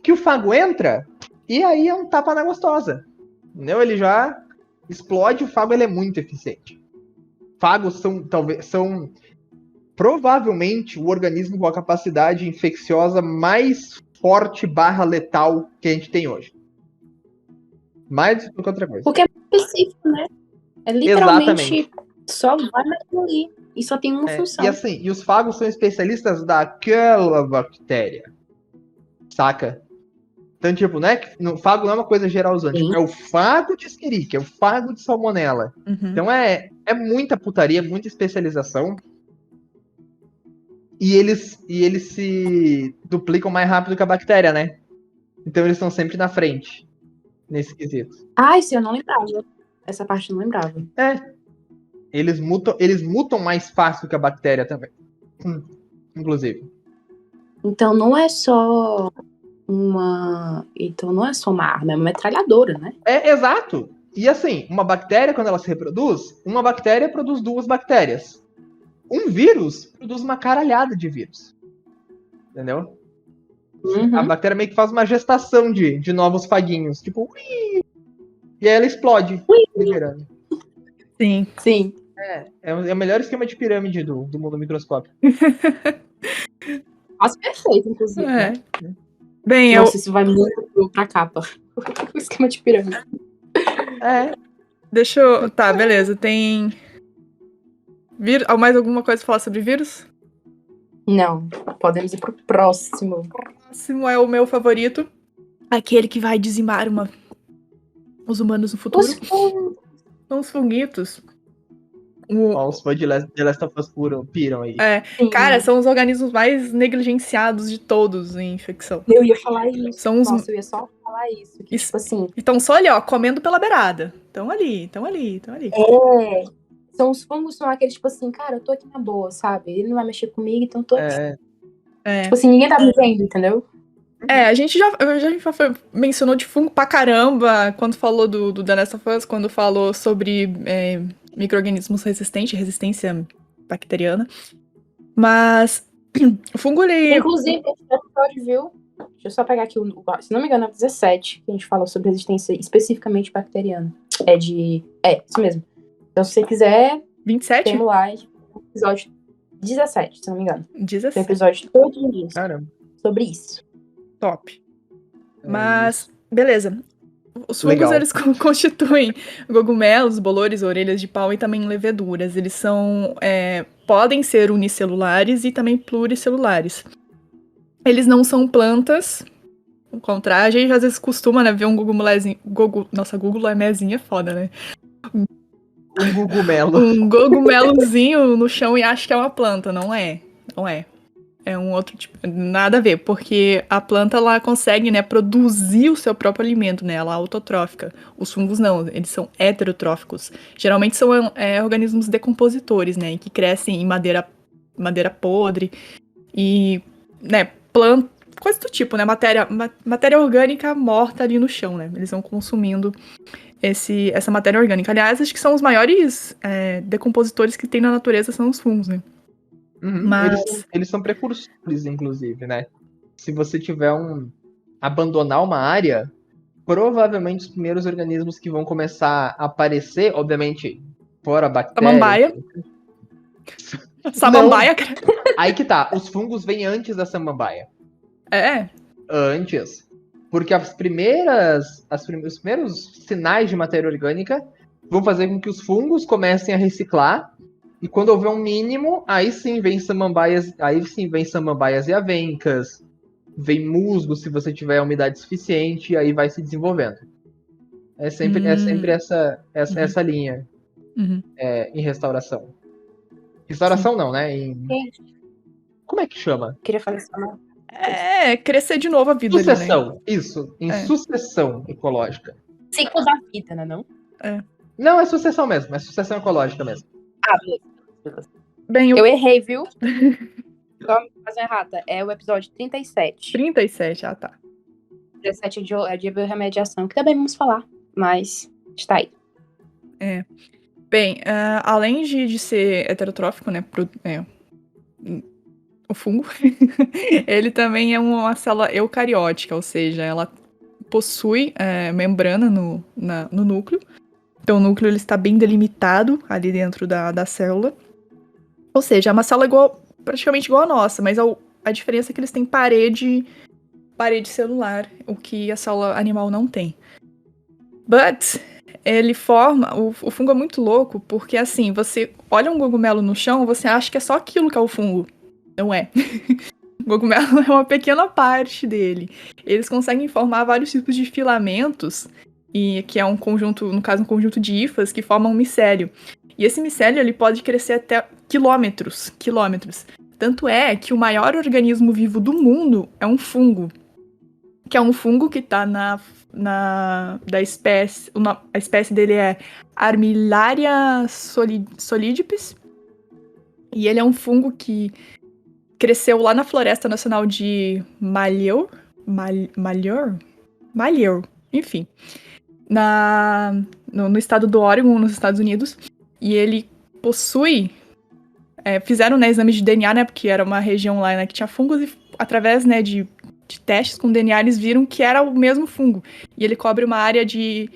Speaker 3: que o fago entra e aí é um tapa na gostosa. Entendeu? Ele já explode, o fago ele é muito eficiente. Fagos são provavelmente o organismo com a capacidade infecciosa mais forte / letal que a gente tem hoje. Mais do que outra coisa.
Speaker 1: Porque é específico, né? É literalmente só vai naquilo ali. E só tem uma função.
Speaker 3: E os fagos são especialistas daquela bactéria. Saca? Então, tipo, né? O fago não é uma coisa geralzante. É o fago de Escherichia, é o fago de Salmonella.
Speaker 2: Uhum.
Speaker 3: Então é muita putaria, muita especialização. E eles se duplicam mais rápido que a bactéria, né? Então eles estão sempre na frente. Nesse quesito.
Speaker 1: Isso eu não lembrava. Essa parte eu não lembrava.
Speaker 3: Eles mutam mais fácil que a bactéria também. Inclusive.
Speaker 1: Então não é só uma arma, é uma metralhadora, né?
Speaker 3: Exato. E assim, uma bactéria, quando ela se reproduz, uma bactéria produz duas bactérias. Um vírus produz uma caralhada de vírus. Entendeu?
Speaker 1: Uhum.
Speaker 3: A bactéria meio que faz uma gestação de novos faguinhos. Tipo, ui! E aí ela explode. Liberando.
Speaker 2: Sim.
Speaker 3: É o melhor esquema de pirâmide do mundo microscópico.
Speaker 1: Nossa, perfeito, inclusive. Né?
Speaker 2: Bem,
Speaker 1: Nossa, isso vai muito pra capa. O esquema de pirâmide.
Speaker 2: Deixa eu... Tá, beleza. Tem... Mais alguma coisa pra falar sobre vírus?
Speaker 1: Não. Podemos ir pro próximo.
Speaker 2: O próximo é o meu favorito. Aquele que vai dizimar os humanos no futuro. São os funguitos.
Speaker 3: Os fãs de Last of Us piram aí.
Speaker 2: Cara, são os organismos mais negligenciados de todos em infecção.
Speaker 1: Eu ia falar isso.
Speaker 2: Eu
Speaker 1: ia só falar isso. Que, tipo assim...
Speaker 2: Então só ali, ó, comendo pela beirada. Estão ali.
Speaker 1: Os fungos são aqueles, tipo assim, cara, eu tô aqui na boa, sabe? Ele não vai mexer comigo, então eu tô aqui. Tipo assim, ninguém tá me vendo, entendeu?
Speaker 2: A gente já mencionou de fungo pra caramba quando falou do The Last of Us, quando falou sobre micro-organismos resistentes, resistência bacteriana. Mas o fungo, ele...
Speaker 1: Inclusive, esse episódio, viu? Deixa eu só pegar aqui, se não me engano, é 17, que a gente falou sobre resistência especificamente bacteriana. Isso mesmo. Então, se você quiser,
Speaker 2: 27?
Speaker 1: temos lá o episódio 17, se não me engano.
Speaker 2: 17.
Speaker 1: Tem um episódio todo isso.
Speaker 3: Caramba.
Speaker 1: Sobre isso.
Speaker 2: Top. Mas, beleza. Os fungos,
Speaker 3: Legal.
Speaker 2: eles constituem cogumelos, bolores, orelhas de pau e também leveduras. Eles são... podem ser unicelulares e também pluricelulares. Eles não são plantas. Ao contrário, a gente às vezes costuma, né, ver um gogumelézinho... Nossa, gogumelézinho é foda, né?
Speaker 3: Um cogumelo.
Speaker 2: Um cogumelozinho no chão e acha que é uma planta. Não é. Não é. É um outro tipo, nada a ver, porque a planta, ela consegue, né, produzir o seu próprio alimento, né, ela é autotrófica. Os fungos não, eles são heterotróficos. Geralmente são organismos decompositores, né, que crescem em madeira podre e, né, planta, coisa do tipo, né, matéria orgânica morta ali no chão, né, eles vão consumindo essa matéria orgânica. Aliás, acho que são os maiores decompositores que tem na natureza, são os fungos, né. Mas...
Speaker 3: Eles são precursores, inclusive, né? Se você tiver abandonar uma área, provavelmente os primeiros organismos que vão começar a aparecer, obviamente, fora bactérias...
Speaker 2: Samambaia. Samambaia, cara.
Speaker 3: Aí que tá, os fungos vêm antes da samambaia. Antes. Porque os primeiros sinais de matéria orgânica vão fazer com que os fungos comecem a reciclar. E quando houver um mínimo, aí sim vem samambaias e avencas, vem musgo se você tiver umidade suficiente, e aí vai se desenvolvendo. É sempre essa linha em restauração. Restauração não, né? Como é que chama?
Speaker 1: Queria falar isso também.
Speaker 2: Crescer de novo a vida.
Speaker 3: Sucessão,
Speaker 2: ali, né?
Speaker 3: Isso. Sucessão ecológica.
Speaker 1: Ciclo da vida, né, não?
Speaker 3: Não, é sucessão mesmo. É sucessão ecológica mesmo.
Speaker 1: Beleza.
Speaker 2: Bem,
Speaker 1: eu errei, viu? Só fazer errada. É o episódio 37.
Speaker 2: 37, tá.
Speaker 1: 17 é de biorremediação, que também vamos falar, mas está aí.
Speaker 2: Bem, além de ser heterotrófico, né, o fungo, ele também é uma célula eucariótica, ou seja, ela possui membrana no núcleo. Então o núcleo ele está bem delimitado ali dentro da célula. Ou seja, é uma célula praticamente igual a nossa, mas a diferença é que eles têm parede celular, o que a célula animal não tem. But ele forma... O fungo é muito louco, porque assim, você olha um cogumelo no chão, você acha que é só aquilo que é o fungo. Não é. O cogumelo é uma pequena parte dele. Eles conseguem formar vários tipos de filamentos, e que é um conjunto, no caso, um conjunto de hifas que formam um micélio. E esse micélio ele pode crescer até quilômetros. Tanto é que o maior organismo vivo do mundo é um fungo. Que é um fungo que está da espécie... A espécie dele é Armillaria solidipes. E ele é um fungo que cresceu lá na Floresta Nacional de Malheur, enfim, no estado do Oregon, nos Estados Unidos, e ele possui, fizeram, né, exames de DNA, né, porque era uma região lá, né, que tinha fungos, e através, né, de testes com DNA, eles viram que era o mesmo fungo, e ele cobre uma área de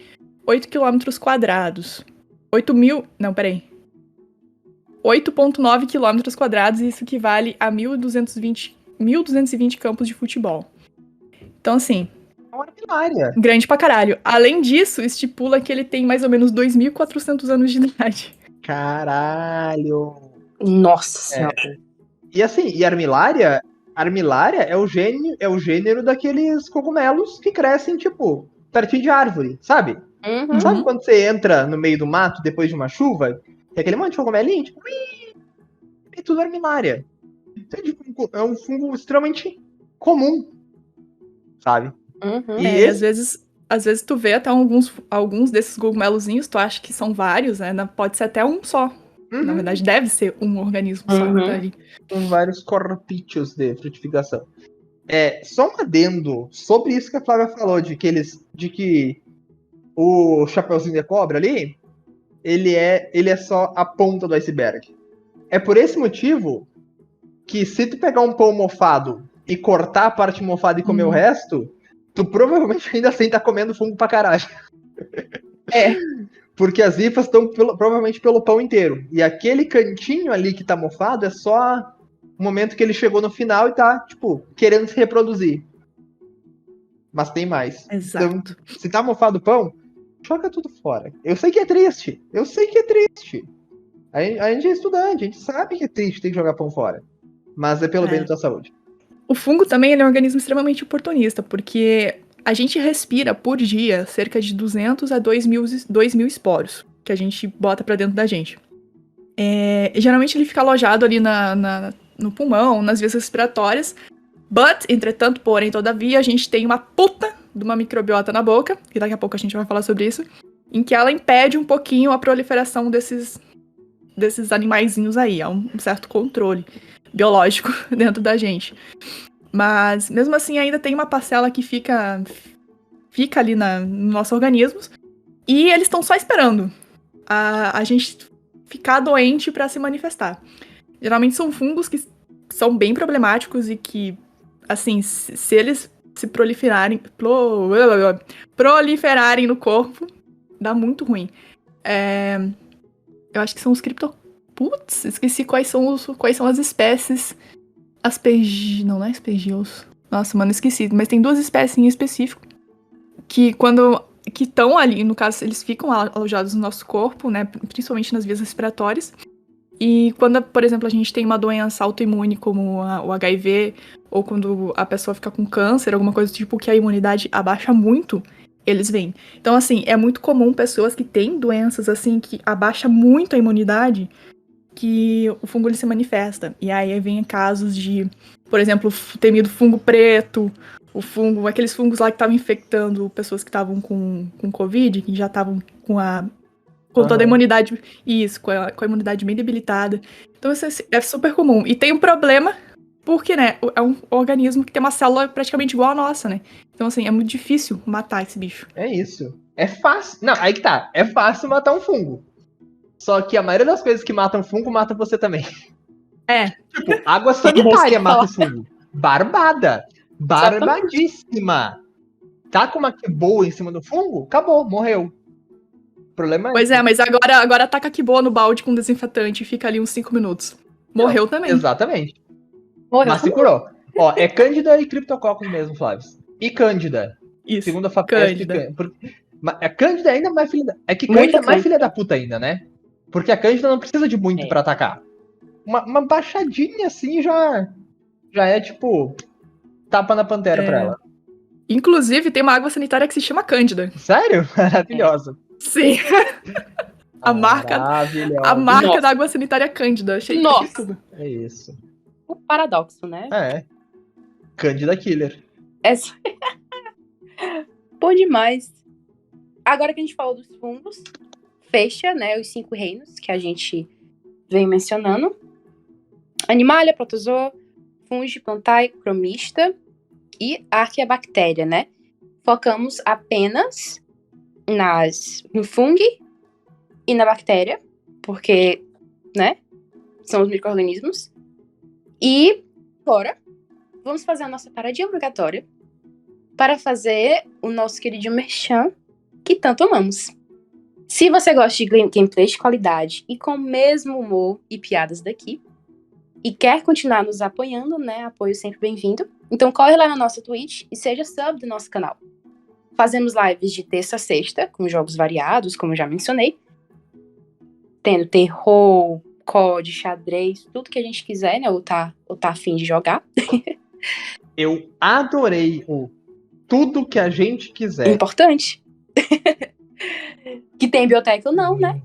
Speaker 2: 8 quilômetros quadrados. 8,9 quilômetros quadrados, e isso equivale a 1.220 campos de futebol. Então, assim...
Speaker 3: É uma armilária.
Speaker 2: Grande pra caralho. Além disso, estipula que ele tem mais ou menos 2.400 anos de idade.
Speaker 3: Caralho!
Speaker 1: Nossa senhora.
Speaker 3: E assim, armilária é o gênero daqueles cogumelos que crescem, tipo, pertinho de árvore, sabe?
Speaker 1: Uhum.
Speaker 3: Sabe quando você entra no meio do mato depois de uma chuva? Tem aquele monte de cogumelinho, tipo, é tudo armilária. É um fungo extremamente comum, sabe?
Speaker 1: Uhum.
Speaker 2: E às vezes tu vê até alguns desses cogumelozinhos, tu acha que são vários, né? Pode ser até um só. Na verdade, deve ser um organismo só que tá ali.
Speaker 3: Com vários corpíceos de frutificação. Só um adendo sobre isso que a Flávia falou, de que o Chapeuzinho de Cobra ali, ele é só a ponta do iceberg. É por esse motivo que se tu pegar um pão mofado e cortar a parte mofada e comer o resto, tu provavelmente ainda assim tá comendo fungo pra caralho. Porque as hifas estão provavelmente pelo pão inteiro. E aquele cantinho ali que tá mofado é só o momento que ele chegou no final e tá, tipo, querendo se reproduzir. Mas tem mais.
Speaker 2: Exato.
Speaker 3: Então, se tá mofado o pão, joga tudo fora. Eu sei que é triste. A gente é estudante, a gente sabe que é triste ter que jogar pão fora. Mas é pelo bem da tua saúde.
Speaker 2: O fungo também ele é um organismo extremamente oportunista, porque a gente respira por dia cerca de 200 a 2 mil esporos que a gente bota pra dentro da gente. Geralmente ele fica alojado ali no pulmão, nas vias respiratórias. But, entretanto, porém, todavia, a gente tem uma puta de uma microbiota na boca, e daqui a pouco a gente vai falar sobre isso, em que ela impede um pouquinho a proliferação desses animaizinhos aí. Há um certo controle biológico dentro da gente. Mas, mesmo assim, ainda tem uma parcela que fica ali no nosso organismo, e eles estão só esperando a gente ficar doente pra se manifestar. Geralmente são fungos que são bem problemáticos e que, assim, se eles se proliferarem no corpo, dá muito ruim. Eu acho que são os Putz, esqueci quais são as espécies. Não é aspergilos. Nossa, mano, esqueci. Mas tem 2 espécies em específico que estão ali, no caso, eles ficam alojados no nosso corpo, né? Principalmente nas vias respiratórias. E quando, por exemplo, a gente tem uma doença autoimune como o HIV, ou quando a pessoa fica com câncer, alguma coisa do tipo que a imunidade abaixa muito, eles vêm. Então, assim, é muito comum pessoas que têm doenças, assim, que abaixa muito a imunidade, que o fungo ele se manifesta. E aí vem casos de, por exemplo, o temido fungo preto, aqueles fungos lá que estavam infectando pessoas que estavam com Covid, que já estavam com toda a imunidade, com a imunidade bem debilitada. Então isso é super comum. E tem um problema, porque, né, é um organismo que tem uma célula praticamente igual à nossa, né? Então, assim, é muito difícil matar esse bicho.
Speaker 3: É isso. É fácil. Não, aí que tá. É fácil matar um fungo. Só que a maioria das coisas que matam fungo, mata você também. Tipo, água sanitária mata o fungo. Barbada. Barbadíssima. Tá com uma boa em cima do fungo? Acabou, morreu. O problema é...
Speaker 2: Pois é, mas agora taca que boa no balde com desinfetante e fica ali uns 5 minutos. Morreu também.
Speaker 3: Exatamente.
Speaker 1: Morreu.
Speaker 3: Mas se curou. Ó, é Cândida e Cryptococcus mesmo, Flávio. E Cândida.
Speaker 2: Isso.
Speaker 3: Segundo a FAPESP. A Cândida é ainda mais filha da... É que Cândida é mais filha da puta ainda, né? Porque a Cândida não precisa de muito pra atacar. Uma baixadinha assim já é tipo... Tapa na pantera pra ela.
Speaker 2: Inclusive, tem uma água sanitária que se chama Cândida.
Speaker 3: Sério? Maravilhosa.
Speaker 2: Sim. A marca da água sanitária Cândida. Achei tudo.
Speaker 3: É isso.
Speaker 1: O paradoxo, né?
Speaker 3: Cândida Killer.
Speaker 1: Bom demais. Agora que a gente falou dos fungos, fecha, né, os 5 reinos que a gente vem mencionando. Animalia, protozoa, fungi, plantae, cromista e arqueabactéria, né? Focamos apenas no fungo e na bactéria, porque, né, são os micro-organismos. E agora, vamos fazer a nossa paradinha obrigatória para fazer o nosso queridinho merchan, que tanto amamos. Se você gosta de gameplays de qualidade e com o mesmo humor e piadas daqui, e quer continuar nos apoiando, né, apoio sempre bem-vindo, então corre lá na nossa Twitch e seja sub do nosso canal. Fazemos lives de terça a sexta, com jogos variados, como eu já mencionei, tendo terror, COD, xadrez, tudo que a gente quiser, né, ou tá afim de jogar.
Speaker 3: Eu adorei o tudo que a gente quiser.
Speaker 1: Importante. Que tem biblioteca ou não, né?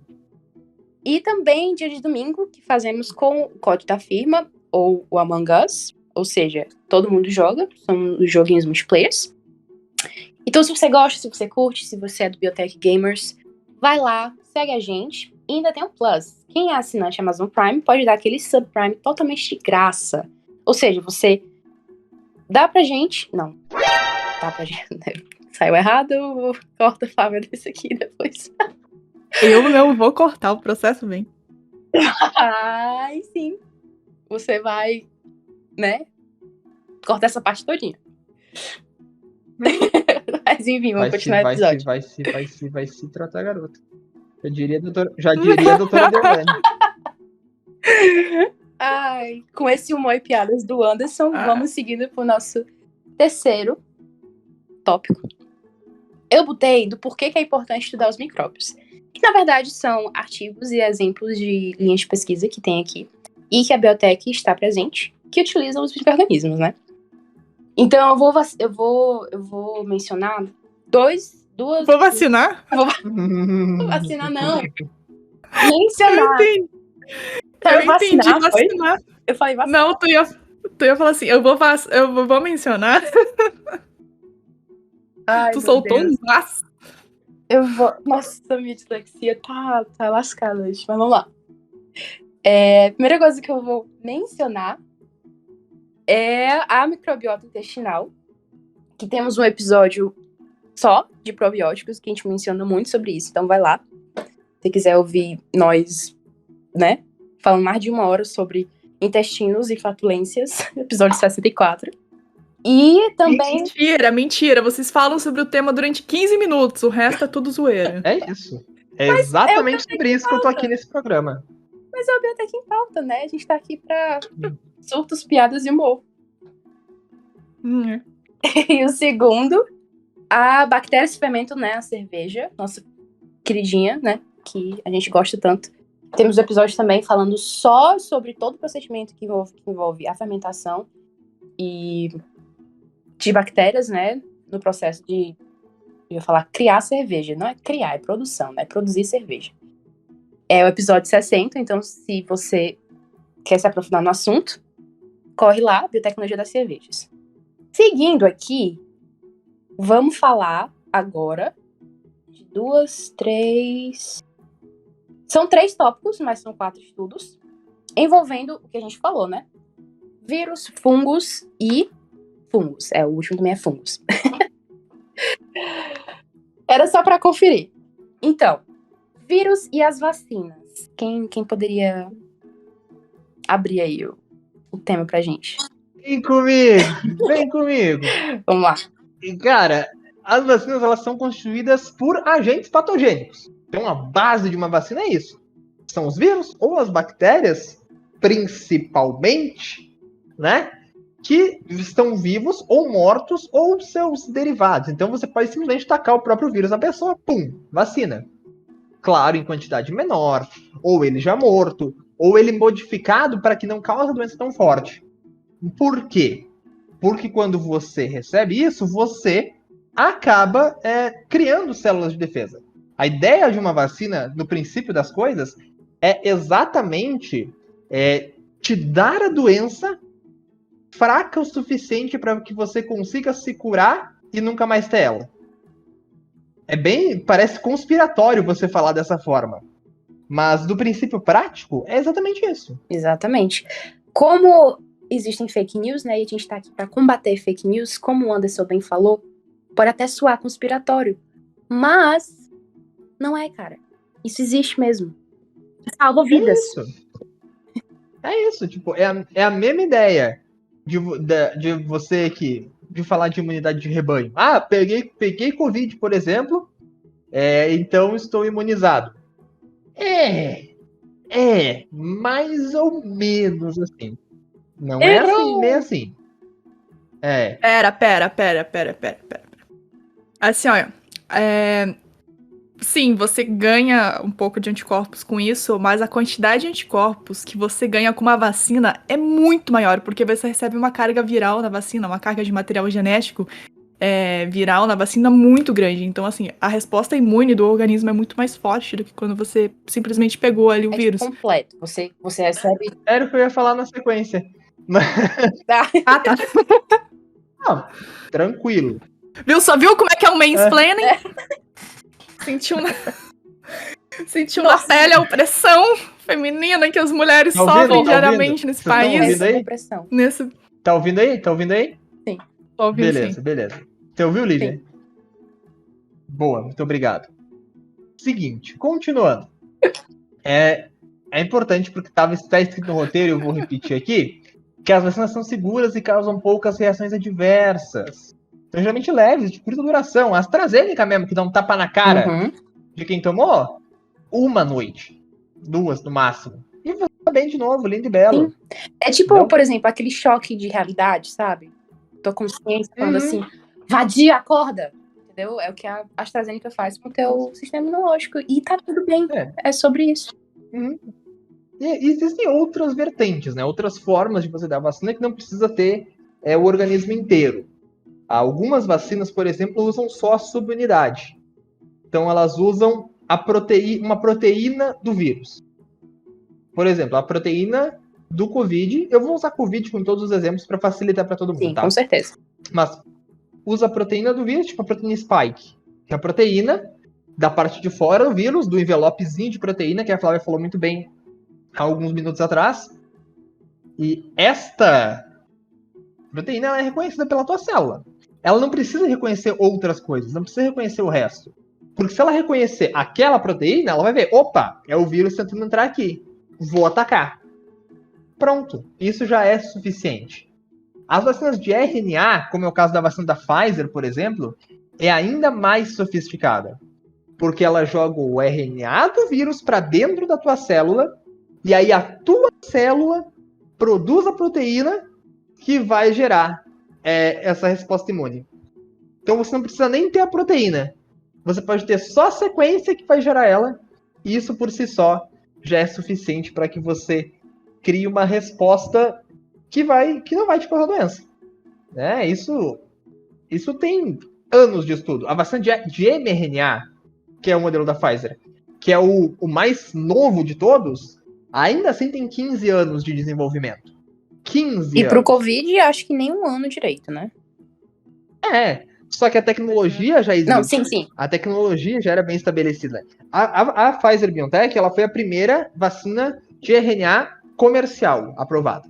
Speaker 1: E também dia de domingo, que fazemos com o Código da Firma, ou o Among Us, ou seja, todo mundo joga, são os joguinhos multiplayers. Então, se você gosta, se você curte, se você é do Biotech Gamers, Vai lá, segue a gente. E ainda tem um plus. Quem é assinante Amazon Prime pode dar aquele subprime totalmente de graça. Ou seja, você dá pra gente... Não. Dá pra gente... Saiu errado, corta a Flávia desse aqui depois.
Speaker 2: Eu não vou cortar o processo bem.
Speaker 1: Ai, sim. Você vai, né? Cortar essa parte todinha. Mas enfim, vamos continuar o episódio.
Speaker 3: Vai se tratar, garota. Já diria a doutora Deolane.
Speaker 1: Ai, com esse humor e piadas do Anderson, vamos seguindo pro nosso terceiro tópico. Eu botei do porquê que é importante estudar os micróbios. Que, na verdade, são artigos e exemplos de linhas de pesquisa que tem aqui. E que a Biotech está presente, que utilizam os micro-organismos, né? Então, eu vou mencionar duas...
Speaker 2: Vou vacinar?
Speaker 1: Vou vacinar, não. Mencionar.
Speaker 2: Eu entendi vacinar.
Speaker 1: Eu falei vacinar.
Speaker 2: Não, tu ia falar assim, eu vou mencionar.
Speaker 1: Ai,
Speaker 2: tu soltou um vaso.
Speaker 1: Eu vou... Nossa, minha dislexia tá lascada hoje, mas vamos lá. Primeira coisa que eu vou mencionar é a microbiota intestinal, que temos um episódio só de probióticos, que a gente menciona muito sobre isso, então vai lá. Se quiser ouvir nós, né, falando mais de 1 hora sobre intestinos e flatulências, episódio 64. E também...
Speaker 2: Mentira. Vocês falam sobre o tema durante 15 minutos, o resto é tudo zoeira.
Speaker 3: É isso. É exatamente sobre isso que eu tô aqui nesse programa.
Speaker 1: Mas é o Biotech em Pauta, né? A gente tá aqui pra surtos, piadas e humor. E o segundo, a bactérias que fermentam, né, a cerveja, nossa queridinha, né, que a gente gosta tanto. Temos episódios também falando só sobre todo o procedimento que envolve a fermentação e de bactérias, né, no processo de, eu ia falar criar cerveja. Não é criar, é produção, né, produzir cerveja. É o episódio 60, então se você quer se aprofundar no assunto, corre lá, Biotecnologia das Cervejas. Seguindo aqui, vamos falar agora de 2, 3... São 3 tópicos, mas são 4 estudos, envolvendo o que a gente falou, né? Vírus, fungos e... Fungos, o último também é fungos. Era só para conferir. Então, vírus e as vacinas. Quem poderia abrir aí o tema pra gente?
Speaker 3: Vem comigo.
Speaker 1: Vamos lá.
Speaker 3: E, cara, as vacinas, elas são constituídas por agentes patogênicos. Então, a base de uma vacina é isso. São os vírus ou as bactérias, principalmente, né? Que estão vivos ou mortos ou seus derivados. Então, você pode simplesmente tacar o próprio vírus na pessoa, pum, vacina. Claro, em quantidade menor, ou ele já morto, ou ele modificado para que não cause a doença tão forte. Por quê? Porque quando você recebe isso, você acaba criando células de defesa. A ideia de uma vacina, no princípio das coisas, é exatamente te dar a doença fraca o suficiente para que você consiga se curar e nunca mais ter ela. Parece conspiratório você falar dessa forma. Mas do princípio prático, é exatamente isso.
Speaker 1: Exatamente. Como existem fake news, né, e a gente tá aqui para combater fake news, como o Anderson bem falou, pode até soar conspiratório, mas não é, cara. Isso existe mesmo. Salva vidas.
Speaker 3: É isso, tipo, é a mesma ideia de você de falar de imunidade de rebanho. Ah, peguei Covid, por exemplo, então estou imunizado. Mais ou menos assim. Não é assim, nem assim.
Speaker 2: Pera. Assim, olha. Sim, você ganha um pouco de anticorpos com isso, mas a quantidade de anticorpos que você ganha com uma vacina é muito maior, porque você recebe uma carga viral na vacina, uma carga de material genético viral na vacina muito grande. Então, assim, a resposta imune do organismo é muito mais forte do que quando você simplesmente pegou ali o vírus.
Speaker 1: Completo. Você recebe...
Speaker 3: Era o que eu ia falar na sequência.
Speaker 2: Ah, tá.
Speaker 3: Não, tranquilo.
Speaker 2: Viu como é que é um mansplaining? Sentiu, né? Sentiu na pele a opressão feminina que as mulheres
Speaker 3: Tá ouvindo?
Speaker 2: sofrem
Speaker 3: Tá
Speaker 2: diariamente
Speaker 3: ouvindo?
Speaker 2: nesse
Speaker 3: Vocês tão
Speaker 2: país.
Speaker 3: ouvindo aí?
Speaker 1: Depressão.
Speaker 2: Nesse...
Speaker 3: Tá ouvindo aí? Tá ouvindo aí?
Speaker 2: Tô ouvindo,
Speaker 3: Beleza,
Speaker 2: sim.
Speaker 3: beleza. Você ouviu, Lívia?
Speaker 1: Sim.
Speaker 3: Boa, muito obrigado. Seguinte, continuando. É importante, porque está escrito no roteiro, eu vou repetir aqui, que as vacinas são seguras e causam poucas reações adversas. São geralmente leves, de curta duração. A AstraZeneca mesmo, que dá um tapa na cara
Speaker 1: Uhum.
Speaker 3: de quem tomou, uma noite. 2 no máximo. E você tá bem de novo, lindo e belo.
Speaker 1: É tipo,
Speaker 3: Entendeu?
Speaker 1: por exemplo, aquele choque de realidade, sabe? Tua consciência falando
Speaker 3: Uhum.
Speaker 1: assim, vadia, acorda. Entendeu? É o que a AstraZeneca faz com o teu sistema imunológico. E tá tudo bem. É sobre isso.
Speaker 3: Uhum. E existem outras vertentes, né? Outras formas de você dar vacina que não precisa ter o organismo inteiro. Algumas vacinas, por exemplo, usam só a subunidade. Então, elas usam uma proteína do vírus. Por exemplo, a proteína do Covid. Eu vou usar Covid com todos os exemplos para facilitar para todo mundo,
Speaker 1: Sim,
Speaker 3: tá?
Speaker 1: com certeza.
Speaker 3: Mas usa a proteína do vírus, tipo a proteína spike. Que é a proteína da parte de fora do vírus, do envelopezinho de proteína, que a Flávia falou muito bem há alguns minutos atrás. E esta proteína ela é reconhecida pela tua célula. Ela não precisa reconhecer outras coisas, não precisa reconhecer o resto. Porque se ela reconhecer aquela proteína, ela vai ver, opa, é o vírus tentando entrar aqui. Vou atacar. Pronto. Isso já é suficiente. As vacinas de RNA, como é o caso da vacina da Pfizer, por exemplo, é ainda mais sofisticada. Porque ela joga o RNA do vírus para dentro da tua célula, e aí a tua célula produz a proteína que vai gerar essa resposta imune. Então você não precisa nem ter a proteína. Você pode ter só a sequência que vai gerar ela, e isso por si só já é suficiente para que você crie uma resposta que não vai te causar doença. Isso tem anos de estudo. A vacina de mRNA, que é o modelo da Pfizer, que é o mais novo de todos, ainda assim tem 15 anos de desenvolvimento. 15
Speaker 1: E
Speaker 3: anos.
Speaker 1: pro Covid, acho que nem um ano direito, né?
Speaker 3: Só que a tecnologia já existe.
Speaker 1: Não, sim.
Speaker 3: A tecnologia já era bem estabelecida. A Pfizer-BioNTech, ela foi a primeira vacina de RNA comercial aprovada.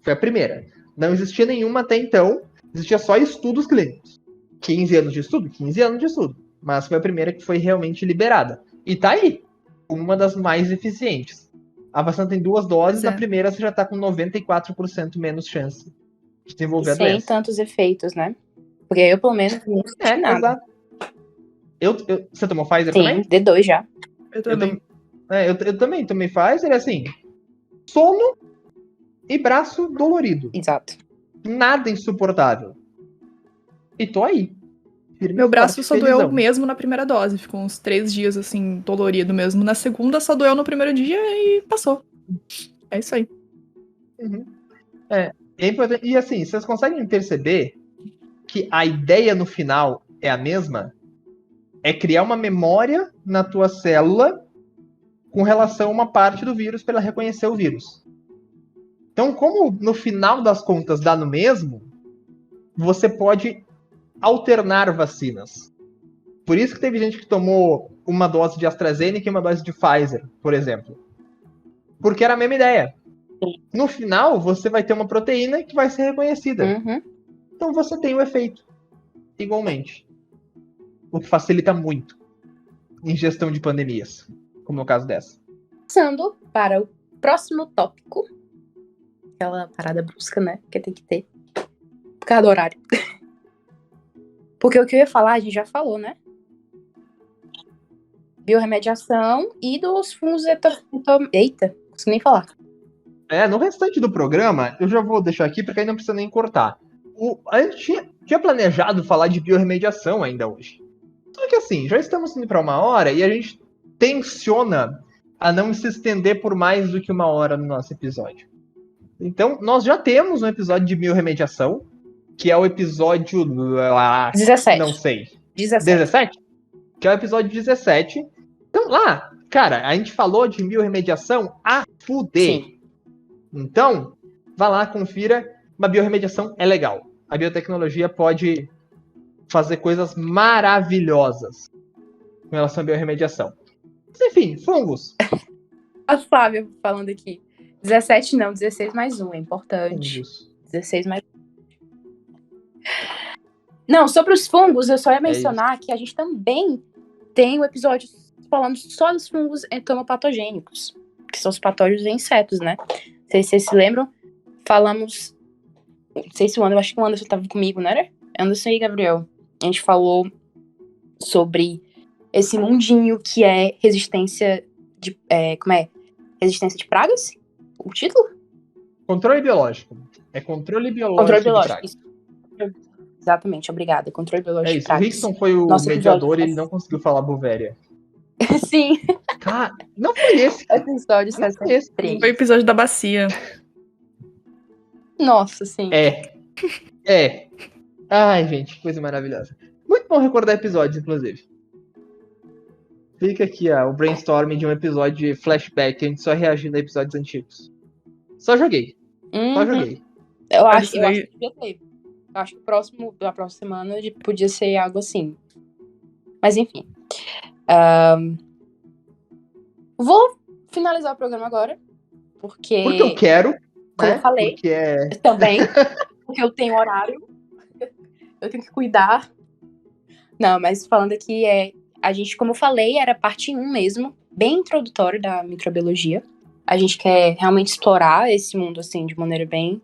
Speaker 3: Foi a primeira. Não existia nenhuma até então. Existia só estudos clínicos. 15 anos de estudo? 15 anos de estudo. Mas foi a primeira que foi realmente liberada. E tá aí. Uma das mais eficientes. A vacina tem 2 doses. Na primeira você já tá com 94% menos chance de desenvolver a
Speaker 1: Sem
Speaker 3: doença.
Speaker 1: tantos efeitos, né? Porque eu, pelo menos, não senti nada.
Speaker 3: Exato. Você tomou Pfizer
Speaker 1: Sim,
Speaker 3: também?
Speaker 1: D2 já.
Speaker 2: Eu também.
Speaker 3: Eu também tomei Pfizer, assim, sono e braço dolorido.
Speaker 1: Exato.
Speaker 3: Nada insuportável. E tô aí.
Speaker 2: Meu braço
Speaker 3: forte,
Speaker 2: só doeu
Speaker 3: felizão.
Speaker 2: mesmo na primeira dose. Ficou uns 3 dias, assim, dolorido mesmo. Na segunda só doeu no primeiro dia e passou. É isso aí.
Speaker 3: Uhum. É importante. E assim, vocês conseguem perceber que a ideia no final é a mesma? É criar uma memória na tua célula com relação a uma parte do vírus para ela reconhecer o vírus. Então, como no final das contas dá no mesmo, você pode alternar vacinas. Por isso que teve gente que tomou uma dose de AstraZeneca e uma dose de Pfizer, por exemplo. Porque era a mesma ideia. No final, você vai ter uma proteína que vai ser reconhecida.
Speaker 1: Uhum.
Speaker 3: Então você tem o efeito igualmente. O que facilita muito em gestão de pandemias, como no caso dessa.
Speaker 1: Passando para o próximo tópico. Aquela parada brusca, né? Que tem que ter. Por causa do horário. Porque o que eu ia falar, a gente já falou, né? Biorremediação e dos fungos Eita, não consigo nem falar.
Speaker 3: No restante do programa, eu já vou deixar aqui, porque aí não precisa nem cortar. A gente tinha planejado falar de biorremediação ainda hoje. Só que assim, já estamos indo para 1 hora e a gente tenciona a não se estender por mais do que 1 hora no nosso episódio. Então, nós já temos um episódio de biorremediação, que é o episódio...
Speaker 1: 17.
Speaker 3: Não sei.
Speaker 1: 17.
Speaker 3: 17? Que é o episódio 17. Então, lá, cara, a gente falou de biorremediação a fuder.
Speaker 1: Sim.
Speaker 3: Então, vá lá, confira. Uma biorremediação é legal. A biotecnologia pode fazer coisas maravilhosas com relação à biorremediação. Enfim, fungos.
Speaker 1: A Flávia falando aqui. 17 não, 16 mais 1, é importante.
Speaker 3: Fungos.
Speaker 1: 16 mais. Não, sobre os fungos, eu só ia
Speaker 3: É
Speaker 1: mencionar que a gente também tem um episódio falando só dos fungos entomopatogênicos, que são os patógenos em insetos, né? Não sei se vocês se lembram. Falamos. Não sei se o Anderson, eu acho que o Anderson estava comigo, não era? Anderson e Gabriel. A gente falou sobre esse mundinho que é resistência de. Como é? Resistência de pragas? O título?
Speaker 3: Controle biológico. É controle biológico.
Speaker 1: Controle
Speaker 3: de
Speaker 1: biológico.
Speaker 3: pragas.
Speaker 1: Isso. Exatamente, obrigada. Controle biológico
Speaker 3: É
Speaker 1: de
Speaker 3: isso. O
Speaker 1: pragas.
Speaker 3: Rickson foi o
Speaker 1: Nosso
Speaker 3: mediador e
Speaker 1: episódio-
Speaker 3: ele não conseguiu falar Bovéria.
Speaker 1: Sim,
Speaker 3: Cara, não foi esse.
Speaker 1: episódio
Speaker 3: Não foi esse.
Speaker 1: 63.
Speaker 2: Foi o episódio da bacia.
Speaker 1: Nossa, sim.
Speaker 3: É. Ai, gente, que coisa maravilhosa. Muito bom recordar episódios, inclusive. Fica aqui, o brainstorming de um episódio de flashback, a gente só reagindo a episódios antigos. Só joguei. Só
Speaker 1: Uhum.
Speaker 3: joguei.
Speaker 1: Eu
Speaker 2: Mas
Speaker 1: acho que devia ter. Eu acho que da próxima semana podia ser algo assim. Mas enfim. Vou finalizar o programa agora.
Speaker 3: Porque eu quero,
Speaker 1: como
Speaker 3: né?
Speaker 1: eu falei,
Speaker 3: Porque é...
Speaker 1: também. Porque eu tenho horário. Eu tenho que cuidar. Não, mas falando aqui, a gente, como eu falei, era parte 1 mesmo. Bem introdutório da microbiologia. A gente quer realmente explorar esse mundo, assim, de maneira bem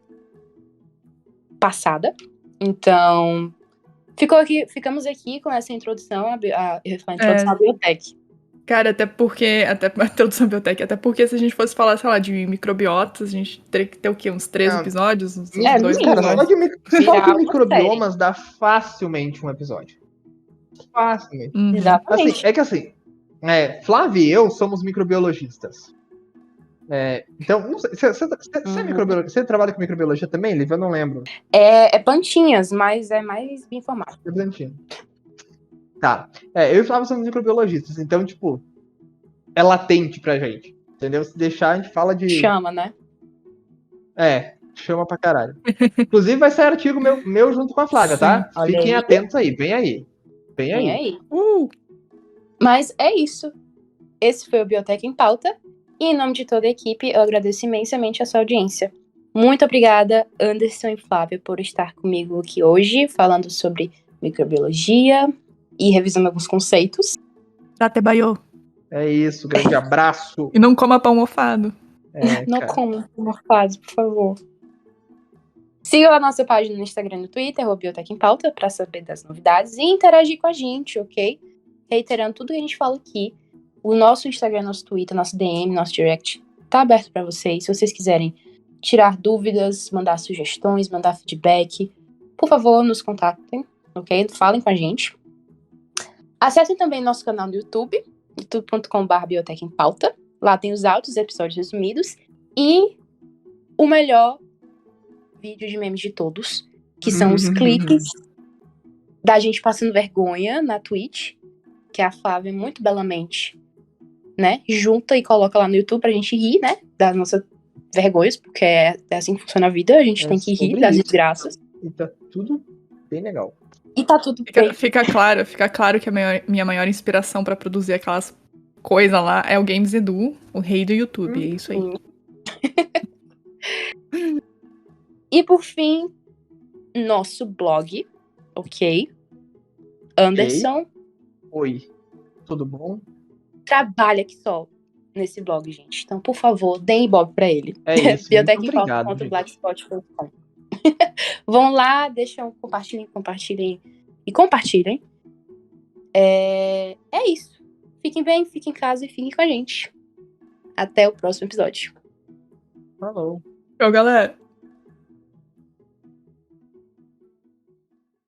Speaker 1: passada. Então, ficamos aqui com essa introdução, a introdução à biotech.
Speaker 2: Cara, até a introdução à biotech, até porque se a gente fosse falar, sei lá, de microbiotas, a gente teria que ter o quê? Uns 3 episódios? Uns 2
Speaker 3: Cara,
Speaker 2: episódios?
Speaker 3: só de microbiomas dá facilmente um episódio. Facilmente.
Speaker 1: Exatamente.
Speaker 3: Assim, é que assim, Flávia e eu somos microbiologistas. Então, não sei, você é microbiologista? Você trabalha com microbiologia também, Liv? Eu não lembro.
Speaker 1: É plantinhas, mas é mais bioinformática.
Speaker 3: É plantinha. Tá. Eu e o Flávio somos microbiologistas, então, tipo, é latente pra gente. Entendeu? Se deixar, a gente fala de.
Speaker 1: Chama, né?
Speaker 3: Chama pra caralho. Inclusive, vai sair artigo meu junto com a Flávia, tá?
Speaker 1: Olha
Speaker 3: Fiquem
Speaker 1: aí.
Speaker 3: atentos aí, vem aí. Vem
Speaker 1: Vem
Speaker 3: aí.
Speaker 1: aí. Mas é isso. Esse foi o Biotech em Pauta. E em nome de toda a equipe, eu agradeço imensamente a sua audiência. Muito obrigada, Anderson e Flávia, por estar comigo aqui hoje, falando sobre microbiologia e revisando alguns conceitos.
Speaker 2: Até baiô.
Speaker 3: É isso, grande abraço.
Speaker 2: E não coma pão mofado.
Speaker 1: Não
Speaker 3: cara.
Speaker 1: como uma fase, por favor. Siga a nossa página no Instagram e no Twitter, Biotech em Pauta, para saber das novidades e interagir com a gente, ok? Reiterando tudo que a gente fala aqui, o nosso Instagram, nosso Twitter, nosso DM, nosso direct tá aberto para vocês. Se vocês quiserem tirar dúvidas, mandar sugestões, mandar feedback, por favor, nos contatem, ok? Falem com a gente. Acessem também nosso canal no YouTube, youtube.com/Biotech em Pauta. Lá tem os áudios, episódios resumidos e o melhor vídeo de memes de todos, que são os clipes da gente passando vergonha na Twitch, que a Flávia muito belamente, né, junta e coloca lá no YouTube pra gente rir, né, das nossas vergonhas, porque é assim que funciona a vida, a gente tem que rir das desgraças.
Speaker 3: E tá tudo bem legal.
Speaker 1: E tá tudo bem.
Speaker 2: Fica claro que minha maior inspiração pra produzir aquelas coisas lá é o Games Edu, o rei do YouTube, é isso aí.
Speaker 1: E por fim, nosso blog, ok? Anderson.
Speaker 3: Oi, tudo bom?
Speaker 1: Trabalha aqui só nesse blog, gente. Então, por favor, deem ibope pra ele.
Speaker 3: É isso,
Speaker 1: biotechinpauta.blogspot.com. Vão lá, compartilhem. É isso. Fiquem bem, fiquem em casa e fiquem com a gente. Até o próximo episódio.
Speaker 3: Falou.
Speaker 2: Tchau, galera.